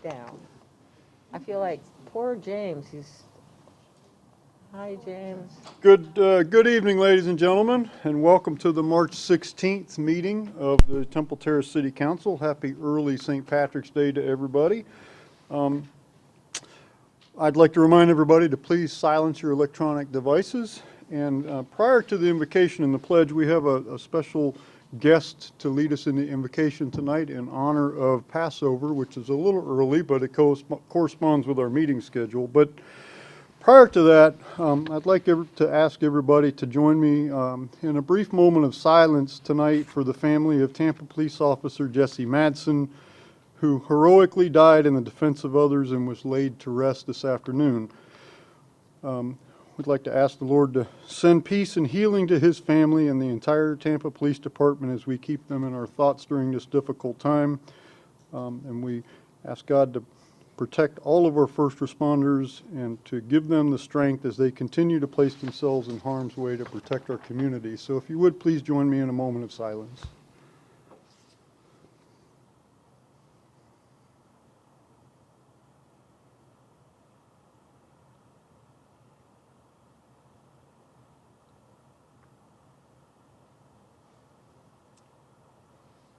down. I feel like poor James, hi James. Good evening, ladies and gentlemen, and welcome to the March 16th meeting of the Temple Terrace City Council. Happy early St. Patrick's Day to everybody. I'd like to remind everybody to please silence your electronic devices. And prior to the invocation and the pledge, we have a special guest to lead us in the invocation tonight in honor of Passover, which is a little early, but it corresponds with our meeting schedule. But prior to that, I'd like to ask everybody to join me in a brief moment of silence tonight for the family of Tampa Police Officer Jesse Madsen, who heroically died in the defense of others and was laid to rest this afternoon. We'd like to ask the Lord to send peace and healing to his family and the entire Tampa Police Department as we keep them in our thoughts during this difficult time. And we ask God to protect all of our first responders and to give them the strength as they continue to place themselves in harm's way to protect our community. So if you would, please join me in a moment of silence.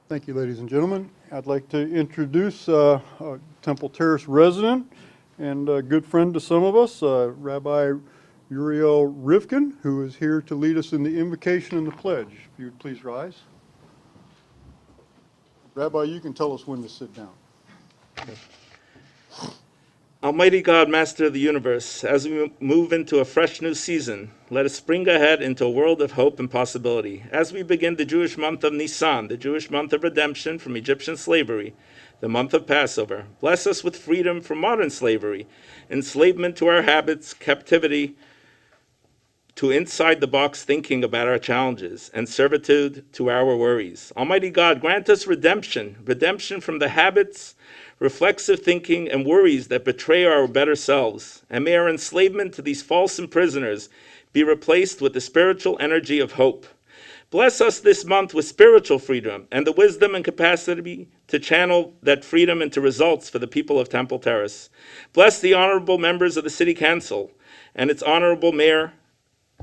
Thank you, ladies and gentlemen. I'd like to introduce a Temple Terrace resident and a good friend to some of us, Rabbi Uriel Rivkin, who is here to lead us in the invocation and the pledge. If you would please rise. Rabbi, you can tell us when to sit down. Almighty God, Master of the universe, as we move into a fresh new season, let us spring ahead into a world of hope and possibility. As we begin the Jewish month of Nisan, the Jewish month of redemption from Egyptian slavery, the month of Passover, bless us with freedom from modern slavery, enslavement to our habits, captivity to inside-the-box thinking about our challenges, and servitude to our worries. Almighty God, grant us redemption from the habits, reflexive thinking, and worries that betray our better selves. And may our enslavement to these false imprisoners be replaced with the spiritual energy of hope. Bless us this month with spiritual freedom and the wisdom and capacity to channel that freedom into results for the people of Temple Terrace. Bless the honorable members of the City Council and its honorable mayor,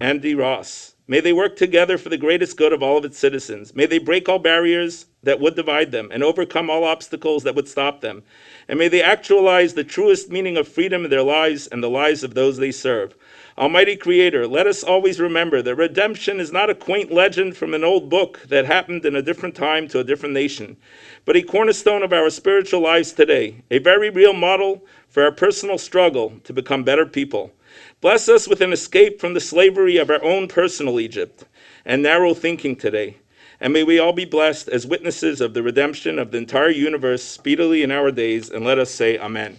Andy Ross. May they work together for the greatest good of all of its citizens. May they break all barriers that would divide them and overcome all obstacles that would stop them. And may they actualize the truest meaning of freedom in their lives and the lives of those they serve. Almighty Creator, let us always remember that redemption is not a quaint legend from an old book that happened in a different time to a different nation, but a cornerstone of our spiritual lives today, a very real model for our personal struggle to become better people. Bless us with an escape from the slavery of our own personal Egypt and narrow thinking today. And may we all be blessed as witnesses of the redemption of the entire universe speedily in our days. And let us say Amen.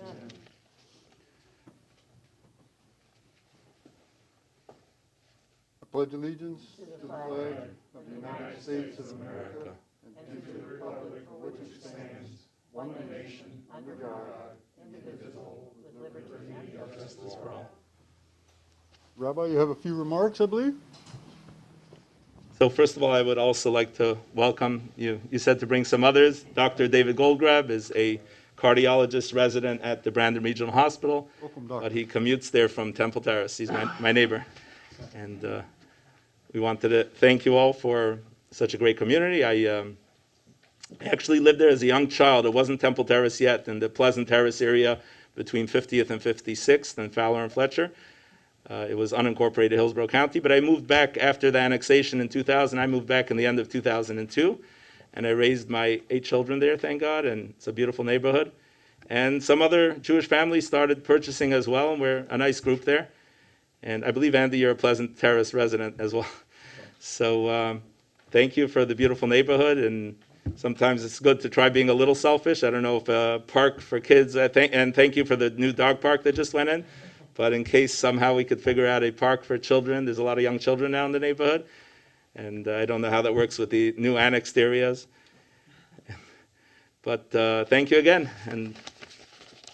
Amen. I pledge allegiance to the flag of the United States of America and to the republic for which it stands, one nation, under God, indivisible, with liberty and justice for all. Rabbi, you have a few remarks, I believe? So first of all, I would also like to welcome you. You said to bring some others. Dr. David Goldgrab is a cardiologist resident at the Brandon Regional Hospital. Welcome, Doctor. But he commutes there from Temple Terrace. He's my neighbor. And we wanted to thank you all for such a great community. I actually lived there as a young child. It wasn't Temple Terrace yet, in the Pleasant Terrace area between 50th and 56th and Fowler and Fletcher. It was unincorporated Hillsborough County, but I moved back after the annexation in 2000. I moved back in the end of 2002, and I raised my 8 children there, thank God, and it's a beautiful neighborhood. And some other Jewish families started purchasing as well, and we're a nice group there. And I believe, Andy, you're a Pleasant Terrace resident as well. So thank you for the beautiful neighborhood, and sometimes it's good to try being a little selfish. I don't know if a park for kids, and thank you for the new dog park that just went in. But in case somehow we could figure out a park for children, there's a lot of young children now in the neighborhood. And I don't know how that works with the new annexed areas. But thank you again. And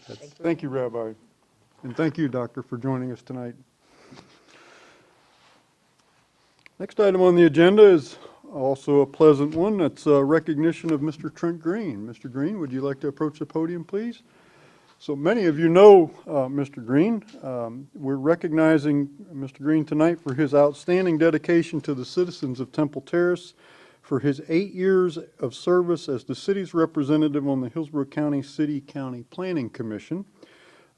Thank you, Rabbi. And thank you, Doctor, for joining us tonight. Next item on the agenda is Also a pleasant one, that's a recognition of Mr. Trent Green. Mr. Green, would you like to approach the podium, please? So many of you know Mr. Green. We're recognizing Mr. Green tonight for his outstanding dedication to the citizens of Temple Terrace, for his 8 years of service as the city's representative on the Hillsborough County City-County Planning Commission.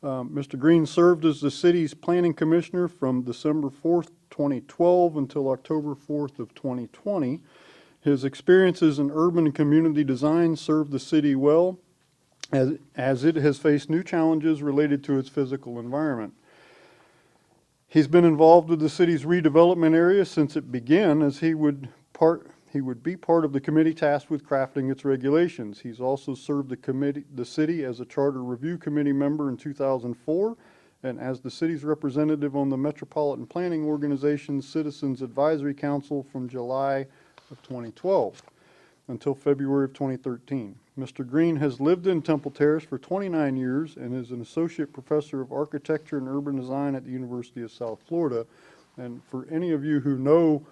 Mr. Green served as the city's planning commissioner from December 4th, 2012 until October 4th of 2020. His experiences in urban and community design served the city well, as it has faced new challenges related to its physical environment. He's been involved with the city's redevelopment area since it began, as he would be part of the committee tasked with crafting its regulations. He's also served the city as a charter review committee member in 2004 and as the city's representative on the Metropolitan Planning Organization's Citizens Advisory Council from July of 2012 until February of 2013. Mr. Green has lived in Temple Terrace for 29 years and is an associate professor of architecture and urban design at the University of South Florida. And for any of you who know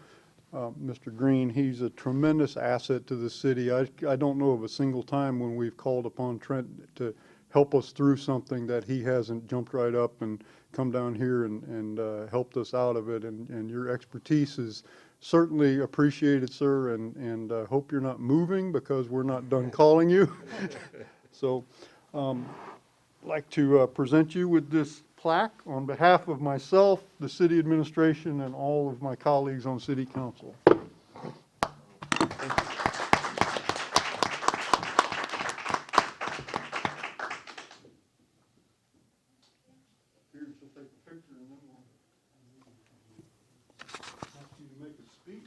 Mr. Green, he's a tremendous asset to the city. I don't know of a single time when we've called upon Trent to help us through something that he hasn't jumped right up and come down here and helped us out of it. And your expertise is certainly appreciated, sir, and hope you're not moving because we're not done calling you. So I'd like to present you with this plaque on behalf of myself, the city administration, and all of my colleagues on city council. Here, she'll take a picture and then we'll ask you to make a speech.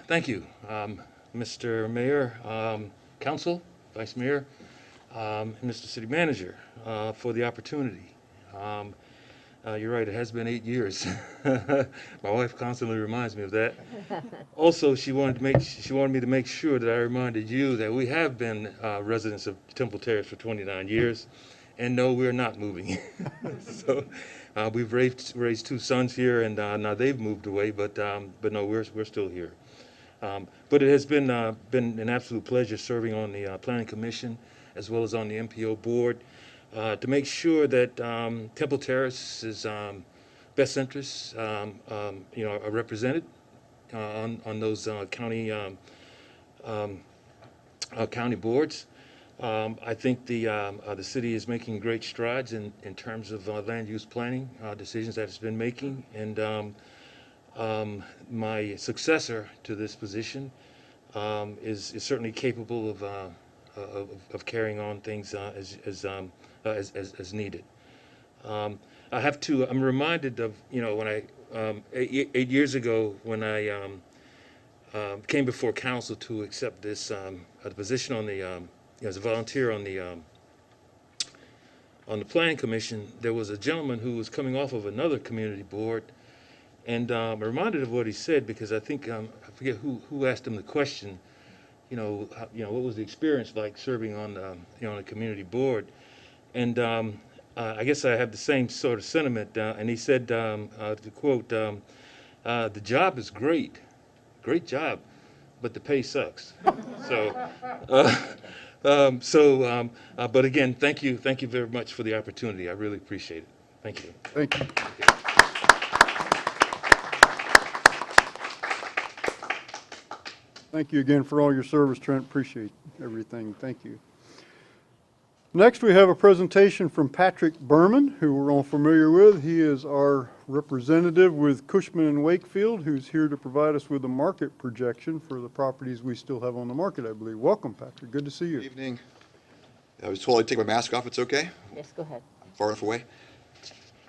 Thank you, Mr. Mayor, Council, Vice Mayor, and Mr. City Manager, for the opportunity. You're right, it has been 8 years. My wife constantly reminds me of that. Also, she wanted me to make sure that I reminded you that we have been residents of Temple Terrace for 29 years, and no, we're not moving. So we've raised 2 sons here, and now they've moved away, but no, we're still here. But it has been an absolute pleasure serving on the Planning Commission as well as on the MPO board to make sure that Temple Terrace's best interests, are represented on those county boards. I think the city is making great strides in terms of land use planning decisions that it's been making, and my successor to this position is certainly capable of carrying on things as needed. I'm reminded of when I 8 years ago when I came before council to accept this position on the as a volunteer on the planning commission. There was a gentleman who was coming off of another community board. And I'm reminded of what he said because I think I forget who asked him the question. What was the experience like serving on a community board? And I guess I have the same sort of sentiment. And he said, to quote, "The job is great job, but the pay sucks." But again, thank you very much for the opportunity. I really appreciate it. Thank you. Thank you. Thank you again for all your service, Trent. Appreciate everything. Thank you. Next, we have a presentation from Patrick Berman, who we're all familiar with. He is our representative with Cushman and Wakefield, who's here to provide us with a market projection for the properties we still have on the market, I believe. Welcome, Patrick. Good to see you. Good evening. I was told I'd take my mask off. It's okay? Yes, go ahead. I'm far enough away.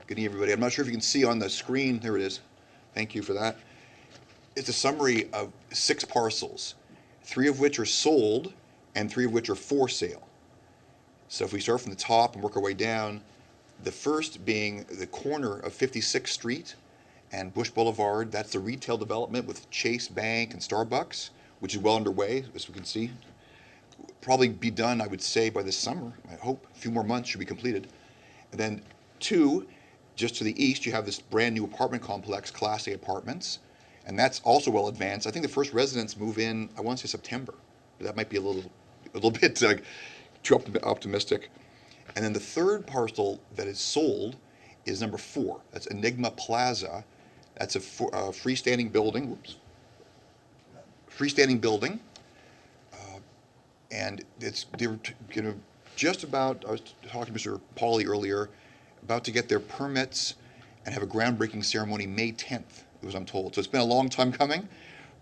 Good evening, everybody. I'm not sure if you can see on the screen. There it is. Thank you for that. It's a summary of 6 parcels, 3 of which are sold and 3 of which are for sale. So if we start from the top and work our way down, The first being the corner of 56th Street and Bush Boulevard. That's the retail development with Chase Bank and Starbucks, which is well underway, as we can see. Probably be done, I would say, by this summer. I hope a few more months should be completed. And then 2, just to the east, you have this brand new apartment complex, Class A apartments, and that's also well advanced. I think the first residents move in, I want to say September. That might be a little bit too optimistic. And then the third parcel that is sold is number 4. That's Enigma Plaza. That's a freestanding building. Whoops. Freestanding building. And they're just about, I was talking to Mr. Pauly earlier, about to get their permits and have a groundbreaking ceremony May 10th, as I'm told. So it's been a long time coming,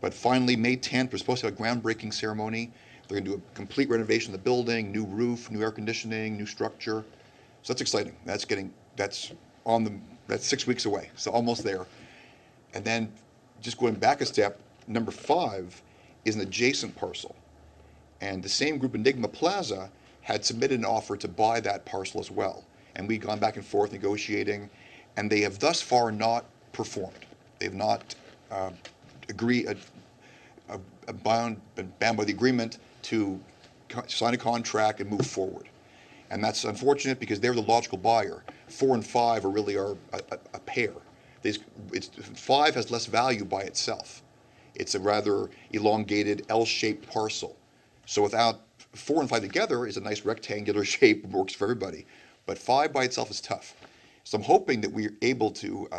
but finally May 10th, we're supposed to have a groundbreaking ceremony. They're going to do a complete renovation of the building, new roof, new air conditioning, new structure. So that's exciting. That's 6 weeks away, so almost there. And then just going back a step, number 5 is an adjacent parcel. And the same group, Enigma Plaza, had submitted an offer to buy that parcel as well. And we've gone back and forth negotiating, and they have thus far not performed. They've not been bound by the agreement to sign a contract and move forward. And that's unfortunate because they're the logical buyer. 4 and 5 are really a pair. 5 has less value by itself. It's a rather elongated L-shaped parcel. So without 4 and 5 together is a nice rectangular shape, works for everybody. But 5 by itself is tough. So I'm hoping that we're able to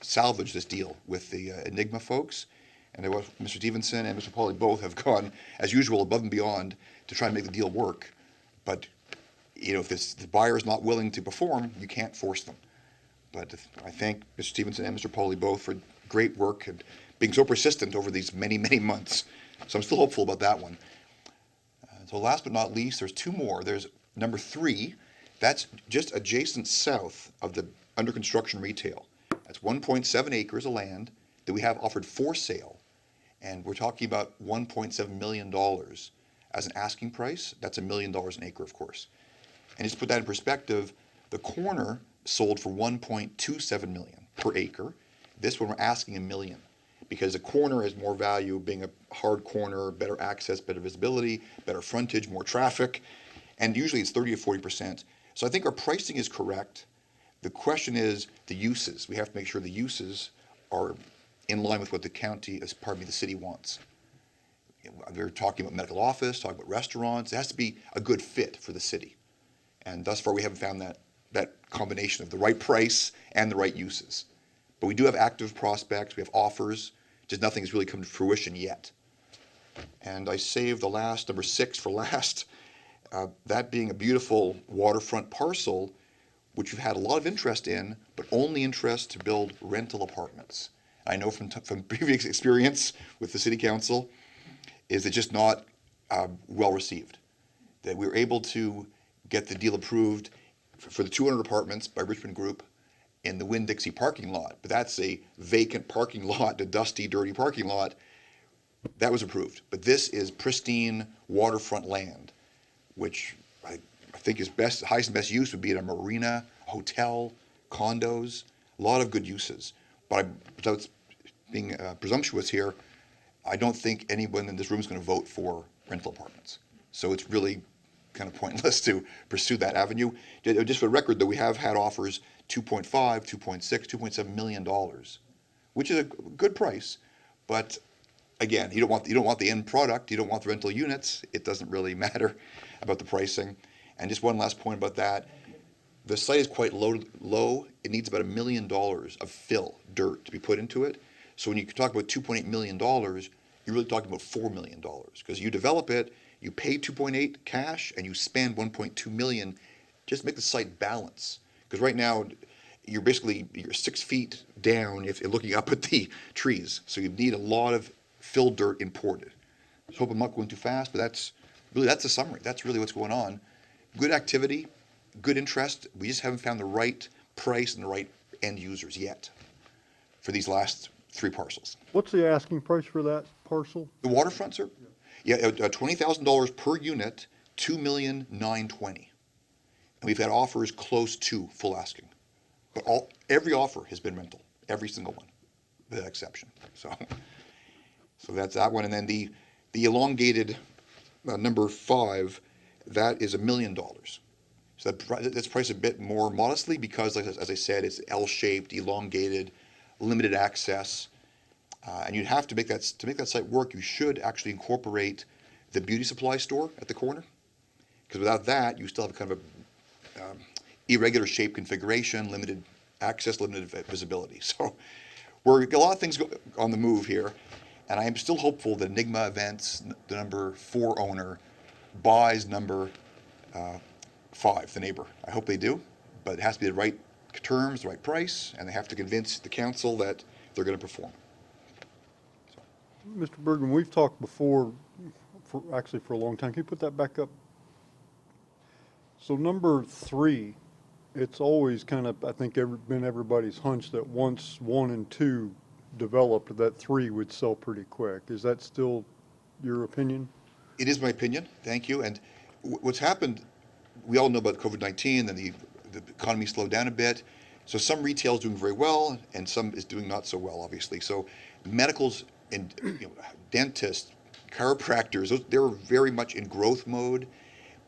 salvage this deal with the Enigma folks. And Mr. Stevenson and Mr. Pauly both have gone, as usual, above and beyond to try and make the deal work. But if the buyer is not willing to perform, you can't force them. But I thank Mr. Stevenson and Mr. Pauly both for great work and being so persistent over these many, many months. So I'm still hopeful about that one. So last but not least, there's 2 more. There's number 3. That's just adjacent south of the under construction retail. That's 1.7 acres of land that we have offered for sale. And we're talking about $1.7 million as an asking price. That's $1 million an acre, of course. And just to put that in perspective, the corner sold for $1.27 million per acre. This one we're asking $1 million because the corner has more value, being a hard corner, better access, better visibility, better frontage, more traffic, and usually it's 30 or 40%. So I think our pricing is correct. The question is the uses. We have to make sure the uses are in line with what the city wants. They're talking about medical office, talking about restaurants. It has to be a good fit for the city. And thus far, we haven't found that combination of the right price and the right uses. But we do have active prospects. We have offers. Just nothing has really come to fruition yet. And I saved the last, number 6 for last, that being a beautiful waterfront parcel, which we've had a lot of interest in, but only interest to build rental apartments. I know from previous experience with the city council, is it just not well received. That we were able to get the deal approved for the 200 apartments by Richmond Group in the Winn-Dixie parking lot, but that's a vacant parking lot, a dusty, dirty parking lot. That was approved, but this is pristine waterfront land, which I think is highest and best use would be at a marina, hotel, condos, a lot of good uses. But without being presumptuous here, I don't think anyone in this room is going to vote for rental apartments. So it's really kind of pointless to pursue that avenue. Just for the record, though, we have had offers $2.5, $2.6, $2.7 million, which is a good price. But again, you don't want the end product. You don't want the rental units. It doesn't really matter about the pricing. And just one last point about that. The site is quite low. It needs about $1 million of fill, dirt, to be put into it. So when you talk about $2.8 million, you're really talking about $4 million. Because you develop it, you pay 2.8 cash, and you spend 1.2 million just to make the site balance. Because right now, you're 6 feet down if you're looking up at the trees. So you need a lot of fill dirt imported. I hope I'm not going too fast, but that's the summary. That's really what's going on. Good activity, good interest. We just haven't found the right price and the right end users yet for these last 3 parcels. What's the asking price for that parcel? The waterfront, sir? Yeah, $20,000 per unit, $2,920,000. And we've had offers close to full asking. But every offer has been rental, every single one, without exception. So that's that one. And then the elongated number 5, that is $1 million. So that's priced a bit more modestly because, as I said, it's L-shaped, elongated, limited access. And you'd have to make that site work, you should actually incorporate the beauty supply store at the corner. Because without that, you still have kind of a irregular shape configuration, limited access, limited visibility. So we're a lot of things on the move here. And I am still hopeful that Enigma Events, the number 4 owner, buys number 5, the neighbor. I hope they do, but it has to be the right terms, the right price, and they have to convince the council that they're going to perform. Mr. Bergman, we've talked before, for a long time. Can you put that back up? So number 3, it's always kind of, I think, been everybody's hunch that once 1 and 2 developed, that 3 would sell pretty quick. Is that still your opinion? It is my opinion. Thank you. And what's happened, we all know about COVID-19, and the economy slowed down a bit. So some retail is doing very well, and some is doing not so well, obviously. So medicals and dentists, chiropractors, they're very much in growth mode,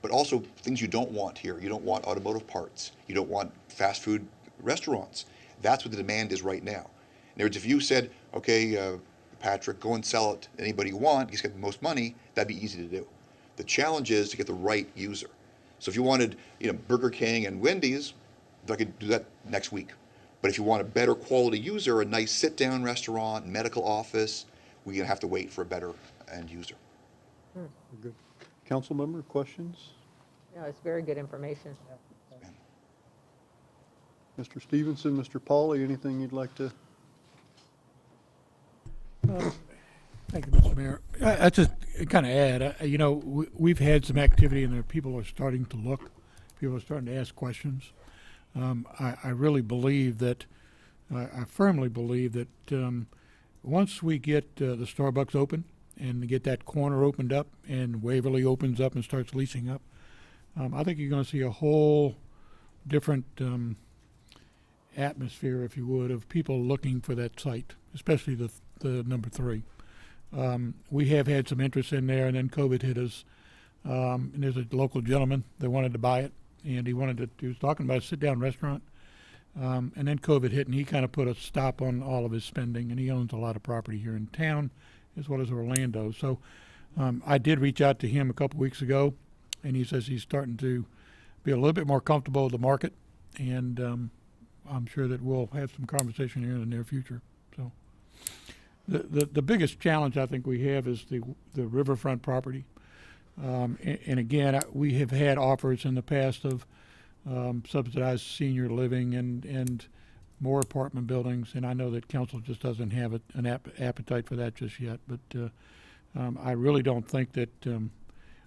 but also things you don't want here. You don't want automotive parts. You don't want fast food restaurants. That's what the demand is right now. In other words, if you said, okay, Patrick, go and sell it to anybody you want, he's got the most money, that'd be easy to do. The challenge is to get the right user. So if you wanted, Burger King and Wendy's, I could do that next week. But if you want a better quality user, a nice sit-down restaurant, medical office, we're going to have to wait for a better end user. Good. Council member, questions? No, it's very good information. Mr. Stevenson, Mr. Pauly, anything you'd like to? Thank you, Mr. Mayor. I just kind of add, we've had some activity and there people are starting to look. People are starting to ask questions. I really believe that, I firmly believe that once we get the Starbucks open and get that corner opened up and Waverly opens up and starts leasing up, I think you're going to see a whole different atmosphere, if you would, of people looking for that site, especially the number 3. We have had some interest in there, and then COVID hit us. And there's a local gentleman that wanted to buy it, and he was talking about a sit-down restaurant. And then COVID hit, and he kind of put a stop on all of his spending, and he owns a lot of property here in town, as well as Orlando. So I did reach out to him a couple weeks ago, and he says he's starting to be a little bit more comfortable with the market, and I'm sure that we'll have some conversation here in the near future. So the biggest challenge I think we have is the riverfront property. And again, we have had offers in the past of subsidized senior living and more apartment buildings, and I know that council just doesn't have an appetite for that just yet. But I really don't think that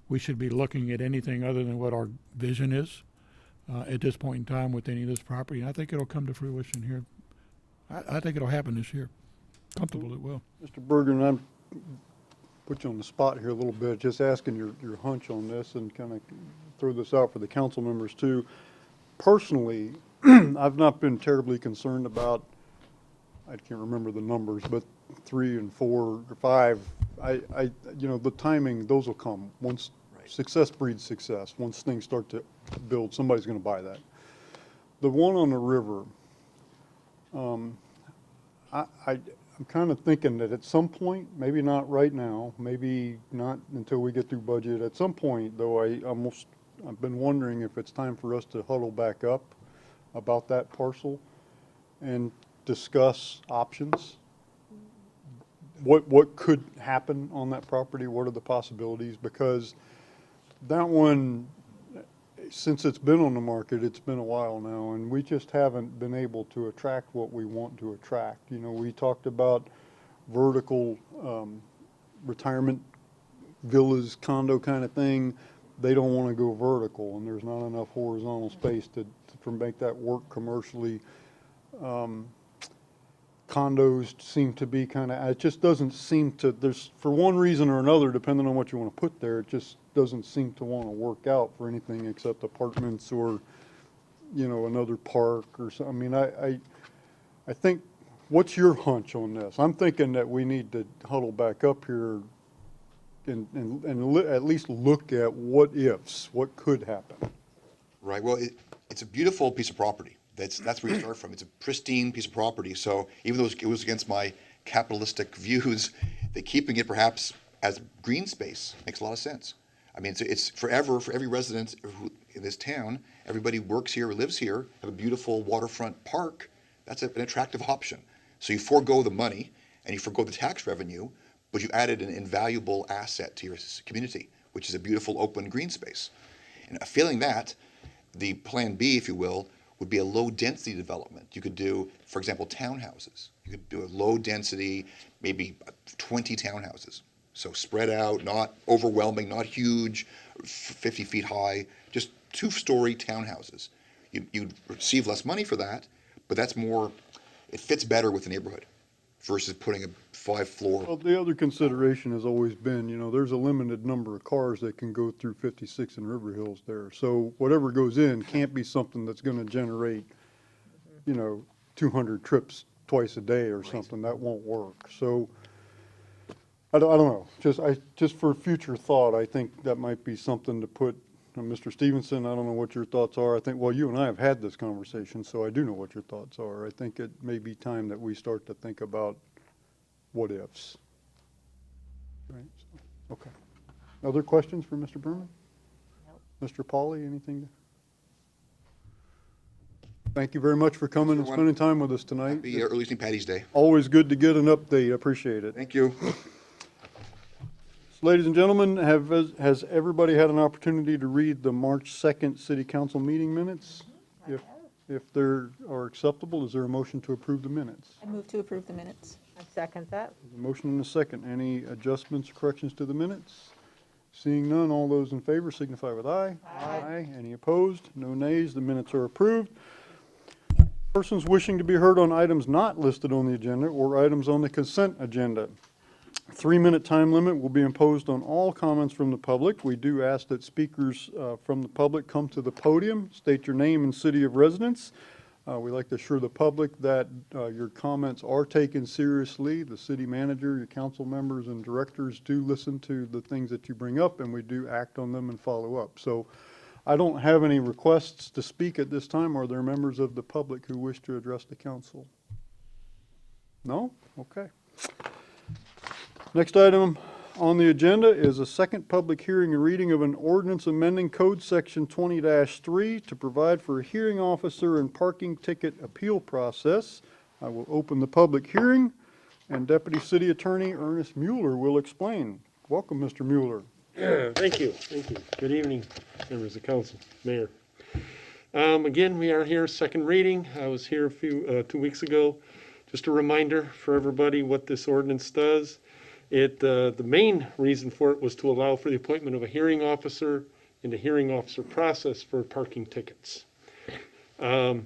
we should be looking at anything other than what our vision is at this point in time with any of this property. And I think it'll come to fruition here. I think it'll happen this year. Comfortable it will. Mr. Bergen, I'm put you on the spot here a little bit, just asking your hunch on this and kind of throw this out for the council members too. Personally, I've not been terribly concerned about, I can't remember the numbers, but 3 and 4 or 5, the timing, those will come. Once success breeds success, once things start to build, somebody's going to buy that. The one on the river, I'm kind of thinking that at some point, maybe not right now, maybe not until we get through budget, at some point, though, I've been wondering if it's time for us to huddle back up about that parcel and discuss options. What could happen on that property? What are the possibilities? Because that one, since it's been on the market, it's been a while now, and we just haven't been able to attract what we want to attract. We talked about vertical retirement villas, condo kind of thing. They don't want to go vertical, and there's not enough horizontal space to make that work commercially. condos seem to be kind of, it just doesn't seem to, there's, for one reason or another, depending on what you want to put there, it just doesn't seem to want to work out for anything except apartments or, you know, another park or something. I mean, I think, what's your hunch on this? I'm thinking that we need to huddle back up here and at least look at what ifs, what could happen. Right, well, it's a beautiful piece of property. That's where you start from. It's a pristine piece of property. So even though it was against my capitalistic views, that keeping it perhaps as green space makes a lot of sense. I mean, it's forever, for every resident in this town, everybody works here or lives here, have a beautiful waterfront park. That's an attractive option. So you forego the money and you forego the tax revenue, but you added an invaluable asset to your community, which is a beautiful open green space. And failing that, the plan B, if you will, would be a low-density development. You could do, for example, townhouses. You could do a low-density, maybe 20 townhouses. So spread out, not overwhelming, not huge, 50 feet high, just two-story townhouses. You'd receive less money for that, but that's more, it fits better with the neighborhood versus putting a 5-floor. Well, the other consideration has always been, you know, there's a limited number of cars that can go through 56 and River Hills there. So whatever goes in can't be something that's going to generate, you know, 200 trips twice a day or something. That won't work. So I don't know. Just for future thought, I think that might be something to put. Mr. Stevenson, I don't know what your thoughts are. I think, well, you and I have had this conversation, so I do know what your thoughts are. I think it may be time that we start to think about what ifs. Right, so, okay. Other questions for Mr. Berman? Nope. Mr. Pauly, anything? Thank you very much for coming and spending time with us tonight. Happy early St. Patty's Day. Always good to get an update. I appreciate it. Thank you. Ladies and gentlemen, has everybody had an opportunity to read the March 2nd City Council meeting minutes? If they are acceptable, is there a motion to approve the minutes? I move to approve the minutes. I second that. There's a motion and a second. Any adjustments or corrections to the minutes? Seeing none, all those in favor signify with aye. Aye. Any opposed? No nays. The minutes are approved. Persons wishing to be heard on items not listed on the agenda or items on the consent agenda. 3-minute time limit will be imposed on all comments from the public. We do ask that speakers from the public come to the podium, state your name and city of residence. We like to assure the public that your comments are taken seriously. The city manager, your council members, and directors do listen to the things that you bring up, and we do act on them and follow up. So I don't have any requests to speak at this time. Are there members of the public who wish to address the council? No? Okay. Next item on the agenda is a second public hearing and reading of an ordinance amending Code Section 20-3 to provide for a hearing officer and parking ticket appeal process. I will open the public hearing, and Deputy City Attorney Ernest Mueller will explain. Welcome, Mr. Mueller. Thank you. Good evening, members of council, mayor. Again, we are here, second reading. I was here 2 weeks ago. Just a reminder for everybody what this ordinance does. The main reason for it was to allow for the appointment of a hearing officer and a hearing officer process for parking tickets. The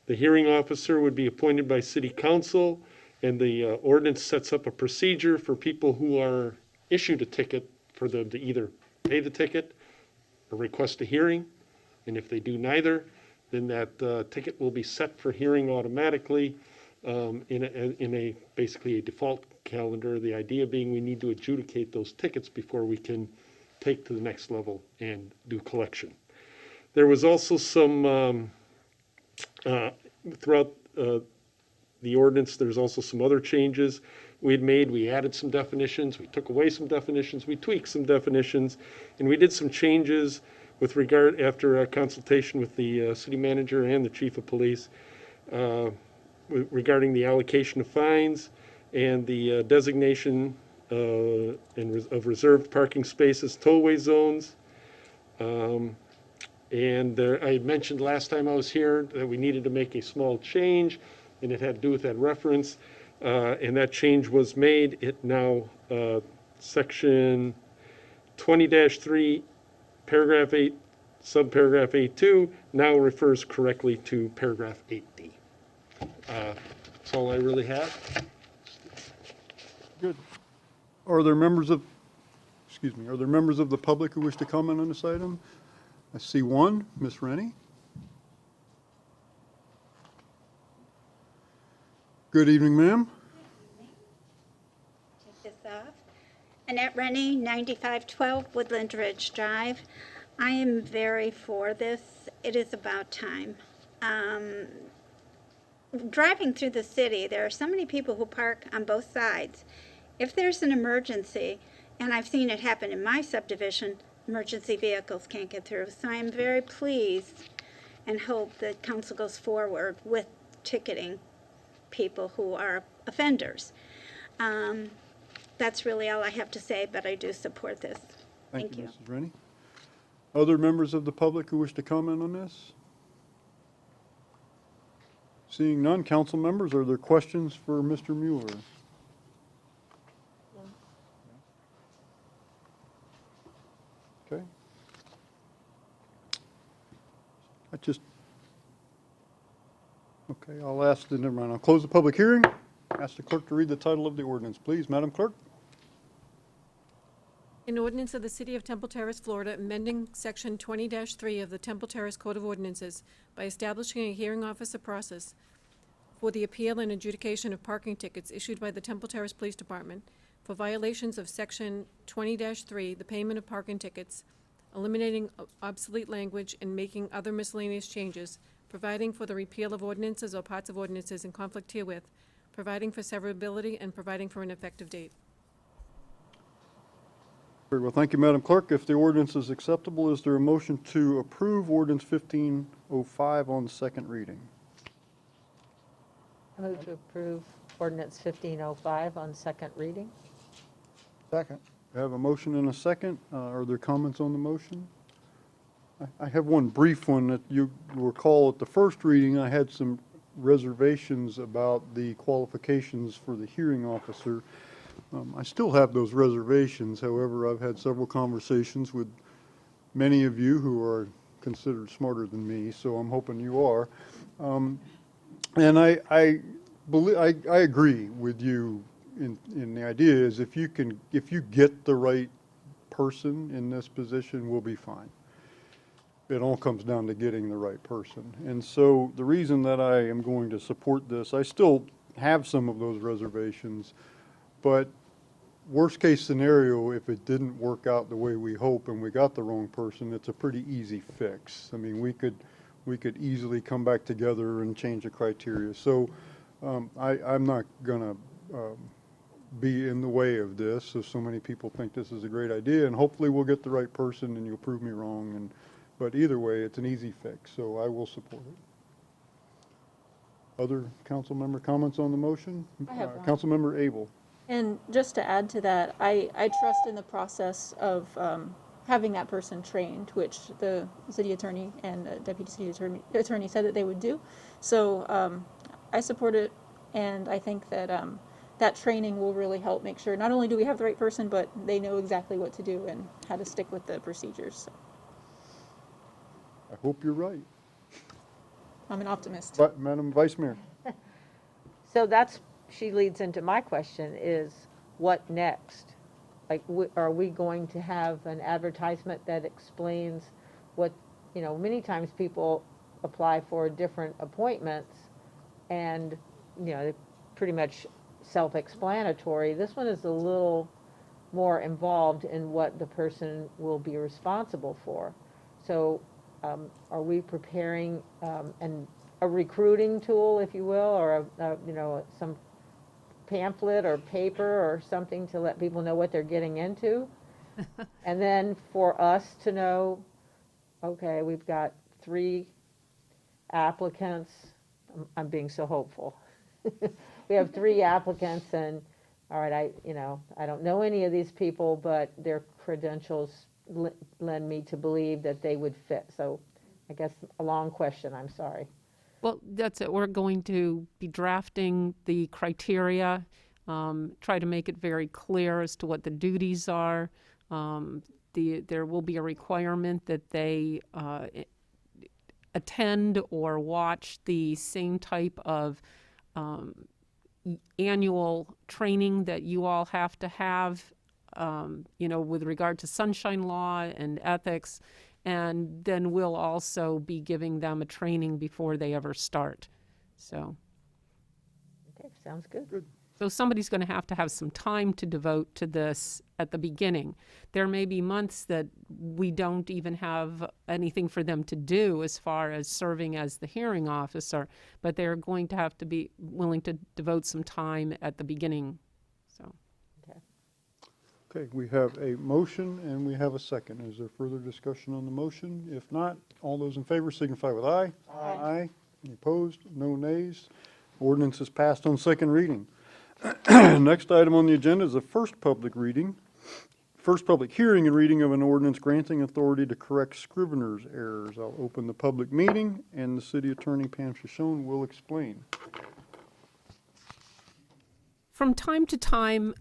hearing officer would be appointed by city council, and the ordinance sets up a procedure for people who are issued a ticket for them to either pay the ticket or request a hearing. And if they do neither, then that ticket will be set for hearing automatically in a basically a default calendar. The idea being we need to adjudicate those tickets before we can take to the next level and do collection. There was also some, throughout the ordinance, there's also some other changes we had made. We added some definitions, we took away some definitions, we tweaked some definitions, and we did some changes with regard, after a consultation with the city manager and the chief of police, regarding the allocation of fines and the designation of reserved parking spaces, tollway zones. And I had mentioned last time I was here that we needed to make a small change, and it had to do with that reference. And that change was made. It now, section 20-3, paragraph 8, subparagraph A2, now refers correctly to paragraph 8D. That's all I really have. Good. Are there members of, are there members of the public who wish to comment on this item? I see one, Ms. Rennie. Good evening, ma'am. Take this off. Annette Rennie, 9512 Woodland Ridge Drive. I am very for this. It is about time. Driving through the city, there are so many people who park on both sides. If there's an emergency, and I've seen it happen in my subdivision, emergency vehicles can't get through. So I am very pleased and hope that council goes forward with ticketing people who are offenders. That's really all I have to say, but I do support this. Thank you. Mrs. Rennie. Other members of the public who wish to comment on this? Seeing none, council members, are there questions for Mr. Mueller? Okay. Okay, I'll ask, never mind, I'll close the public hearing. Ask the clerk to read the title of the ordinance, please. Madam Clerk? An ordinance of the City of Temple Terrace, Florida, amending Section 20-3 of the Temple Terrace Code of Ordinances by establishing a hearing officer process for the appeal and adjudication of parking tickets issued by the Temple Terrace Police Department for violations of Section 20-3, the payment of parking tickets, eliminating obsolete language, and making other miscellaneous changes, providing for the repeal of ordinances or parts of ordinances in conflict herewith, providing for severability, and providing for an effective date. Very well, thank you, Madam Clerk. If the ordinance is acceptable, is there a motion to approve ordinance 1505 on second reading? I move to approve ordinance 1505 on second reading. Second. I have a motion and a second. Are there comments on the motion? I have one brief one that you recall at the first reading. I had some reservations about the qualifications for the hearing officer. I still have those reservations. However, I've had several conversations with many of you who are considered smarter than me, so I'm hoping you are. And I believe I agree with you in the idea is if you get the right person in this position, we'll be fine. It all comes down to getting the right person. And so the reason that I am going to support this, I still have some of those reservations, but worst case scenario, if it didn't work out the way we hope and we got the wrong person, it's a pretty easy fix. I mean, we could easily come back together and change the criteria. So I'm not gonna be in the way of this. So many people think this is a great idea, and hopefully we'll get the right person and you'll prove me wrong. But either way, it's an easy fix, so I will support it. Other council member comments on the motion? I have one. Councilmember Abel. And just to add to that, I trust in the process of having that person trained, which the city attorney and deputy city attorney said that they would do. So I support it, and I think that that training will really help make sure not only do we have the right person, but they know exactly what to do and how to stick with the procedures. So. I hope you're right. I'm an optimist. But, Madam Vice Mayor. So she leads into my question is, what next? Like, are we going to have an advertisement that explains what, many times people apply for different appointments and, they're pretty much self-explanatory. This one is a little more involved in what the person will be responsible for. So are we preparing a recruiting tool, if you will, or some pamphlet or paper or something to let people know what they're getting into? And then for us to know, okay, we've got 3 applicants. I'm being so hopeful. We have 3 applicants, and all right, I don't know any of these people, but their credentials lend me to believe that they would fit. So I guess a long question, I'm sorry. Well, that's it. We're going to be drafting the criteria, try to make it very clear as to what the duties are. There will be a requirement that they attend or watch the same type of annual training that you all have to have, with regard to sunshine law and ethics. And then we'll also be giving them a training before they ever start. So Okay, sounds good. somebody's going to have some time to devote to this at the beginning. There may be months that we don't even have anything for them to do as far as serving as the hearing officer, but they're going to have to be willing to devote some time at the beginning. So. Okay, we have a motion and we have a second. Is there further discussion on the motion? If not, all those in favor signify with aye. Aye. Any opposed? No nays. Ordinance is passed on second reading. Next item on the agenda is the first public hearing and reading of an ordinance granting authority to correct Scrivener's errors. I'll open the public meeting and the city attorney, Pam Shoshone, will explain. From time to time,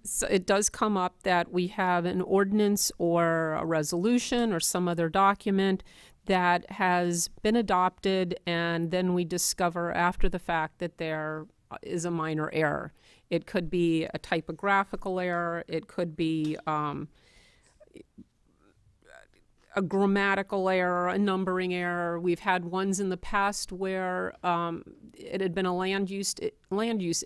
so it does come up that we have an ordinance or a resolution or some other document that has been adopted, and then we discover after the fact that there is a minor error. It could be a typographical error. It could be a grammatical error, a numbering error. We've had ones in the past where it had been a land use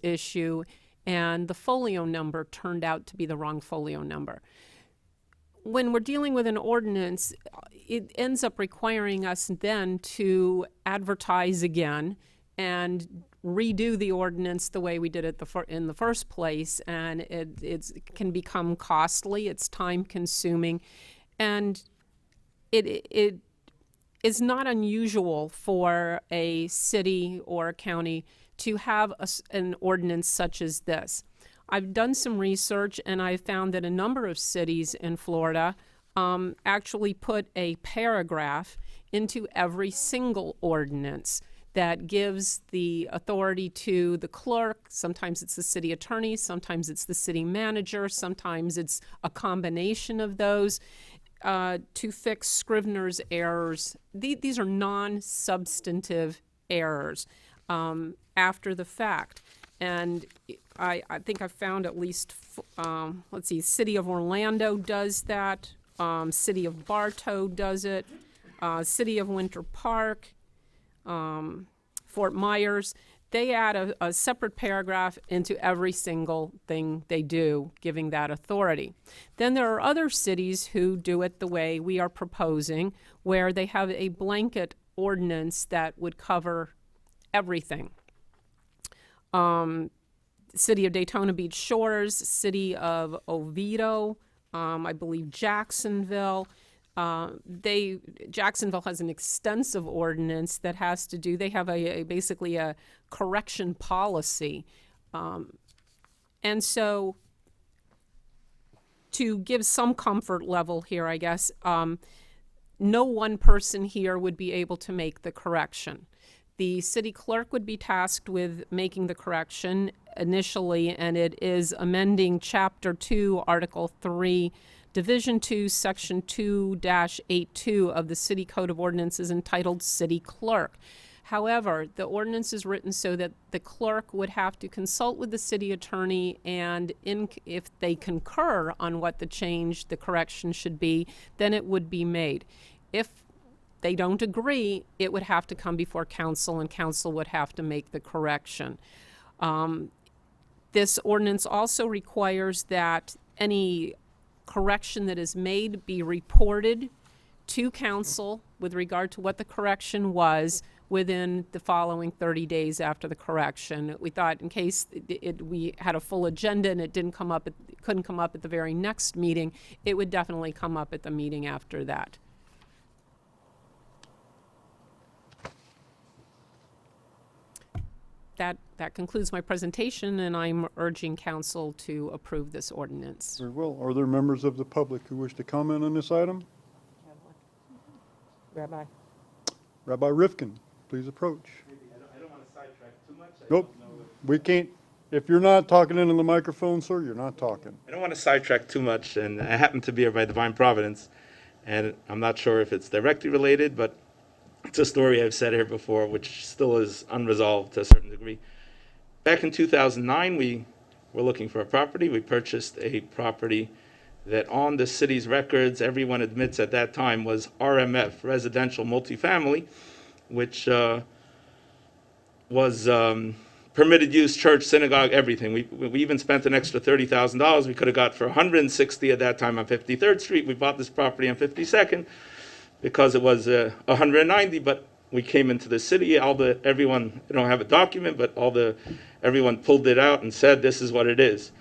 issue, and the folio number turned out to be the wrong folio number. When we're dealing with an ordinance, it ends up requiring us then to advertise again and redo the ordinance the way we did it in the first place, and it can become costly, it's time consuming, and it is not unusual for a city or a county to have an ordinance such as this. I've done some research and I found that a number of cities in Florida actually put a paragraph into every single ordinance that gives the authority to the clerk. Sometimes it's the city attorney, sometimes it's the city manager, sometimes it's a combination of those to fix Scrivener's errors. These are non-substantive errors after the fact. And I think I found at least, City of Orlando does that, City of Bartow does it, City of Winter Park, Fort Myers. They add a separate paragraph into every single thing they do, giving that authority. Then there are other cities who do it the way we are proposing, where they have a blanket ordinance that would cover everything. City of Daytona Beach Shores, City of Oviedo, I believe Jacksonville. Jacksonville has an extensive ordinance that has to do, they have basically a correction policy. And so to give some comfort level here, I guess, no one person here would be able to make the correction. The city clerk would be tasked with making the correction initially, and it is amending Chapter 2, Article 3, Division 2, Section 2-82 of the City Code of Ordinances entitled City Clerk. However, the ordinance is written so that the clerk would have to consult with the city attorney, and if they concur on what the correction should be, then it would be made. If they don't agree, it would have to come before council, and council would have to make the correction. This ordinance also requires that any correction that is made be reported to council with regard to what the correction was within the following 30 days after the correction. We thought in case we had a full agenda and it couldn't come up at the very next meeting, it would definitely come up at the meeting after that. That concludes my presentation, and I'm urging council to approve this ordinance. Very well. Are there members of the public who wish to comment on this item? Rabbi. Rabbi Rifkin, please approach. I don't want to sidetrack too much. Nope. We can't. If you're not talking into the microphone, sir, you're not talking. I don't want to sidetrack too much, and I happen to be here by divine providence, and I'm not sure if it's directly related, but it's a story I've said here before, which still is unresolved to a certain degree. Back in 2009, we were looking for a property. We purchased a property that on the city's records, everyone admits at that time was RMF, residential multifamily, which was permitted use, church, synagogue, everything. We even spent an extra $30,000 we could have got for 160 at that time on 53rd Street. We bought this property on 52nd because it was 190, but we came into the city, everyone, I don't have a document, but everyone pulled it out and said, this is what it is.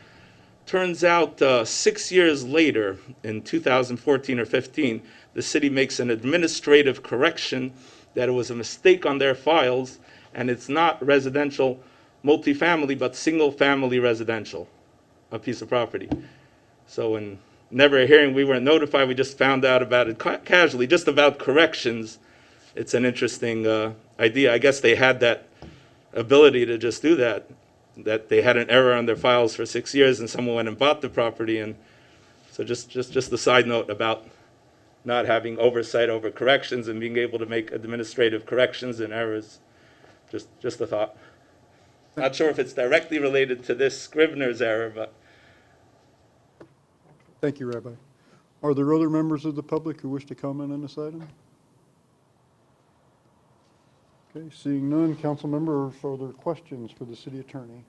Turns out 6 years later, in 2014 or 15, the city makes an administrative correction that it was a mistake on their files, and it's not residential multifamily, but single-family residential, a piece of property. So in never a hearing, we weren't notified, we just found out about it casually, just about corrections. It's an interesting idea. I guess they had that ability to just do that they had an error on their files for 6 years and someone went and bought the property. And so just a side note about not having oversight over corrections and being able to make administrative corrections and errors. Just a thought. Not sure if it's directly related to this Scrivener's error, but. Thank you, Rabbi. Are there other members of the public who wish to comment on this item? Okay, seeing none, council members, are there questions for the city attorney?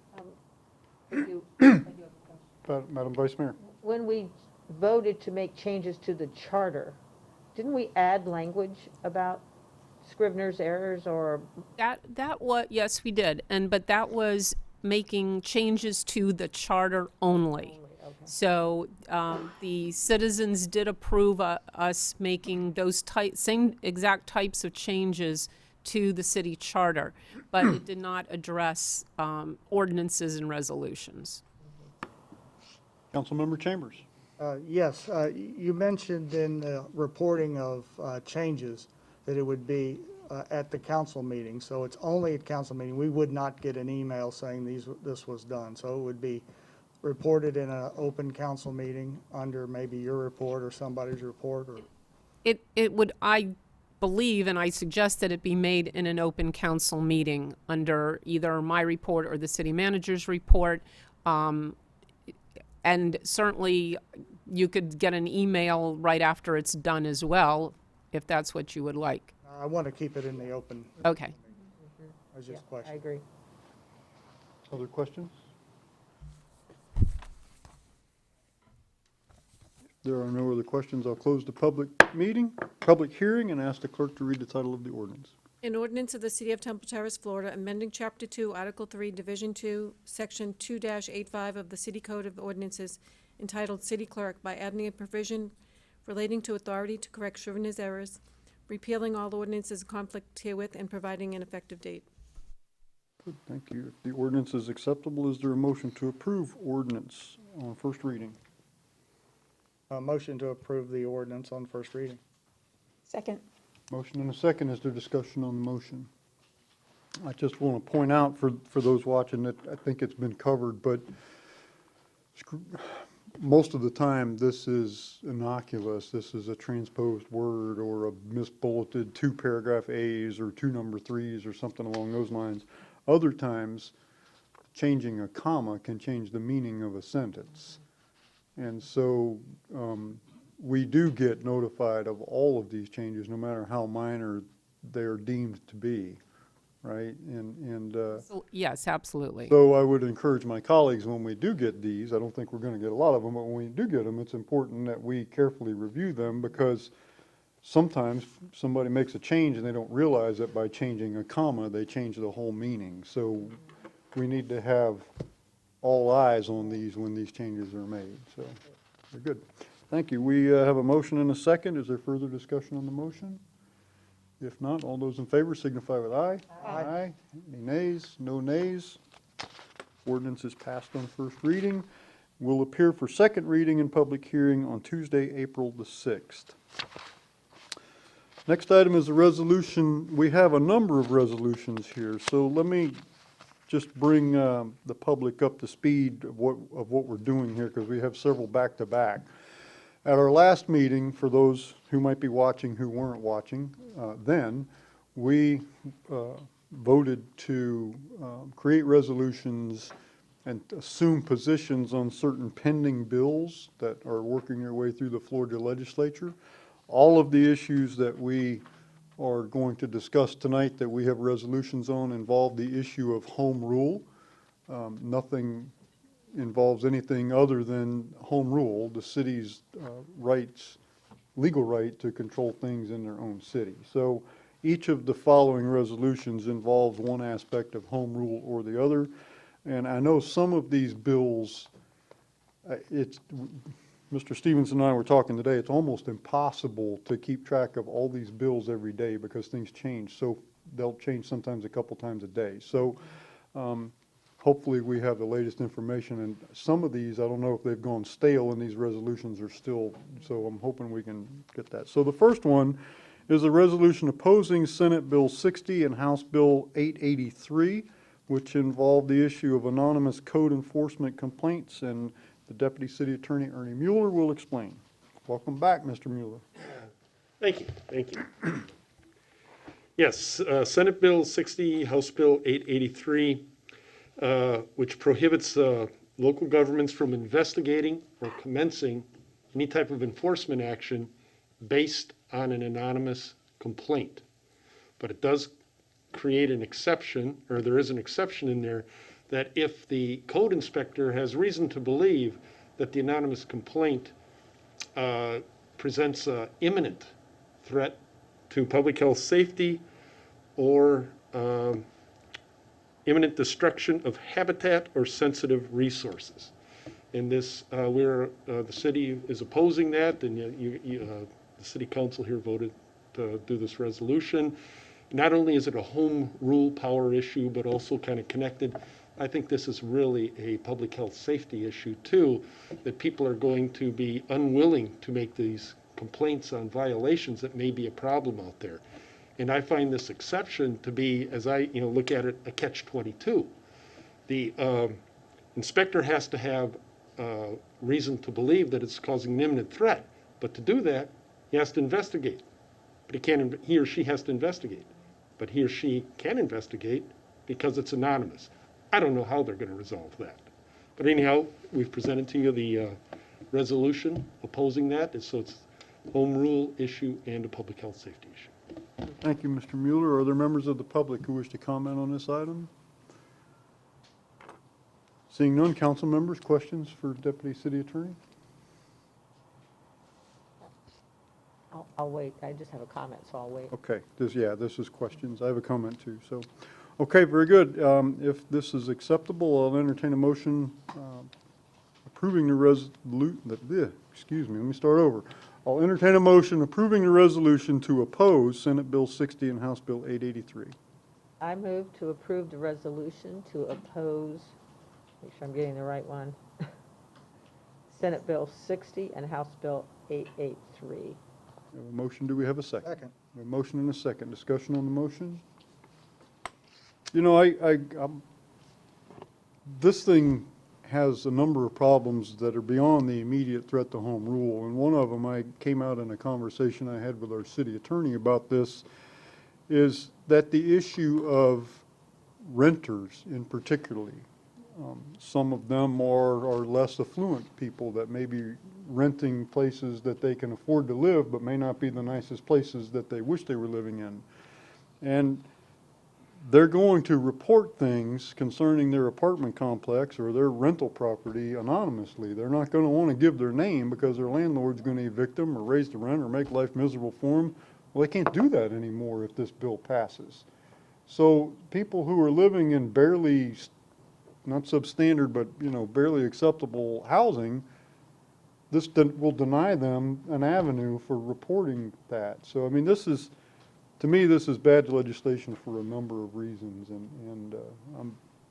Madam Vice Mayor. When we voted to make changes to the charter, didn't we add language about Scrivener's errors or? Yes, we did. But that was making changes to the charter only. Okay. So the citizens did approve us making those same exact types of changes to the city charter, but it did not address ordinances and resolutions. Councilmember Chambers. Yes, you mentioned in the reporting of changes that it would be at the council meeting. So it's only at council meeting. We would not get an email saying this was done. So it would be reported in an open council meeting under maybe your report or somebody's report. Or It would, I believe, and I suggest that it be made in an open council meeting under either my report or the city manager's report. And certainly you could get an email right after it's done as well, if that's what you would like. I want to keep it in the open. Okay. I was just I questioning. agree. Other questions? If there are no other questions, I'll close the public hearing, and ask the clerk to read the title of the ordinance. An ordinance of the City of Temple Terrace, Florida, amending Chapter 2, Article 3, Division 2, Section 2-85 of the City Code of Ordinances, entitled City Clerk, by adding a provision relating to authority to correct Scrivener's errors, repealing all ordinances in conflict herewith, and providing an effective date. Good, thank you. If the ordinance is acceptable, is there a motion to approve ordinance on first reading? Motion to approve the ordinance on first reading. Second. Motion and a second. Is there discussion on the motion? I just want to point out for those watching that I think it's been covered, but most of the time this is innocuous. This is a transposed word or a misbulleted 2 paragraph A's or 2 number 3's or something along those lines. Other times, changing a comma can change the meaning of a sentence. And so we do get notified of all of these changes, no matter how minor they're deemed to be, right? So, yes, absolutely. So I would encourage my colleagues, when we do get these, I don't think we're going to get a lot of them, but when we do get them, it's important that we carefully review them, because sometimes somebody makes a change and they don't realize that by changing a comma, they change the whole meaning. So we need to have all eyes on these when these changes are made. So we're good. Thank you. We have a motion and a second. Is there further discussion on the motion? If not, all those in favor signify with aye. Aye. Any nays? No nays. Ordinance is passed on first reading. Will appear for second reading and public hearing on Tuesday, April the 6th. Next item is a resolution. We have a number of resolutions here, so let me just bring the public up to speed of what we're doing here, because we have several back-to-back. At our last meeting, for those who might be watching who weren't watching then, we voted to create resolutions and assume positions on certain pending bills that are working their way through the Florida legislature. All of the issues that we are going to discuss tonight that we have resolutions on involve the issue of home rule. Nothing involves anything other than home rule, the city's rights, legal right to control things in their own city. So each of the following resolutions involves one aspect of home rule or the other. And I know some of these bills, Mr. Stevens and I were talking today, it's almost impossible to keep track of all these bills every day because things change. So they'll change sometimes a couple times a day. So hopefully we have the latest information. And some of these, I don't know if they've gone stale and these resolutions are still, so I'm hoping we can get that. So the first one is a resolution opposing Senate Bill 60 and House Bill 883, which involved the issue of anonymous code enforcement complaints, and the Deputy City Attorney, Ernie Mueller, will explain. Welcome back, Mr. Mueller. Thank you, thank you. Yes, Senate Bill 60, House Bill 883, which prohibits local governments from investigating or commencing any type of enforcement action based on an anonymous complaint. But it does create an exception, or there is an exception in there, that if the code inspector has reason to believe that the anonymous complaint presents an imminent threat to public health safety or imminent destruction of habitat or sensitive resources. In this, the city is opposing that, and the city council here voted to do this resolution. Not only is it a home rule power issue, but also kind of connected. I think this is really a public health safety issue too, that people are going to be unwilling to make these complaints on violations that may be a problem out there. And I find this exception to be, as I look at it, a catch-22. The inspector has to have reason to believe that it's causing an imminent threat, but to do that, he has to investigate. But he or she has to investigate. But he or she can investigate because it's anonymous. I don't know how they're going to resolve that. But anyhow, we've presented to you the resolution opposing that, so it's a home rule issue and a public health safety issue. Thank you, Mr. Mueller. Are there members of the public who wish to comment on this item? Seeing none, council members, questions for Deputy City Attorney? I'll wait. I just have a comment, so I'll wait. Okay, this is questions. I have a comment too, so. Okay, very good. If this is acceptable, I'll entertain a motion approving the excuse me, let me start over. I'll entertain a motion approving the resolution to oppose Senate Bill 60 and House Bill 883. I move to approve the resolution to oppose, make sure I'm getting the right one, Senate Bill 60 and House Bill 883. We have a motion. Do we have a second? Second. We have a motion and a second. Discussion on the motion? You know, this thing has a number of problems that are beyond the immediate threat to home rule. And one of them, I came out in a conversation I had with our city attorney about this, is that the issue of renters in particularly, some of them are less affluent people that may be renting places that they can afford to live, but may not be the nicest places that they wish they were living in. And they're going to report things concerning their apartment complex or their rental property anonymously. They're not going to want to give their name because their landlord's going to evict them or raise the rent or make life miserable for them. Well, they can't do that anymore if this bill passes. So people who are living in barely, not substandard, but barely acceptable housing, this will deny them an avenue for reporting that. So I mean, to me, this is bad legislation for a number of reasons, and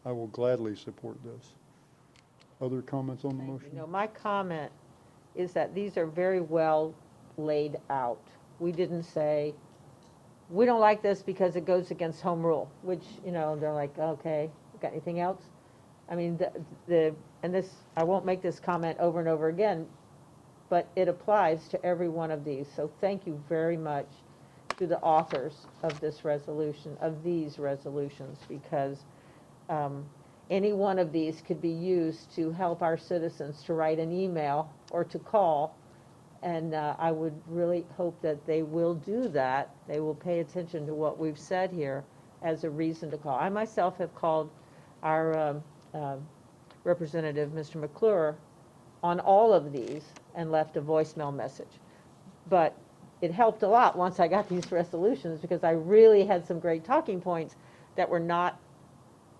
I will gladly support this. Other comments on the motion? My comment is that these are very well laid out. We didn't say, we don't like this because it goes against home rule, which, they're like, okay, got anything else? I mean, I won't make this comment over and over again, but it applies to every one of these. So thank you very much to the authors of this resolution, of these resolutions, because any one of these could be used to help our citizens to write an email or to call. And I would really hope that they will do that. They will pay attention to what we've said here as a reason to call. I myself have called our representative, Mr. McClure, on all of these and left a voicemail message. But it helped a lot once I got these resolutions, because I really had some great talking points that were not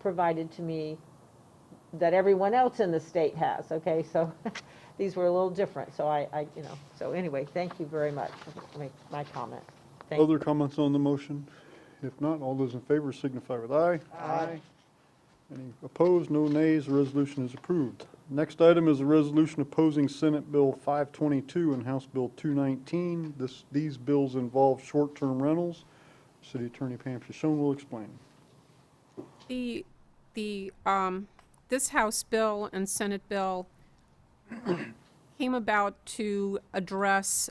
provided to me that everyone else in the state has, okay? So these were a little different, so I so anyway, thank you very much for my comment. Thank Other you. comments on the motion? If not, all those in favor signify with aye. Aye. Any opposed? No nays. The resolution is approved. Next item is a resolution opposing Senate Bill 522 and House Bill 219. These bills involve short-term rentals. City Attorney Pam Shoshone will explain. This House bill and Senate bill came about to address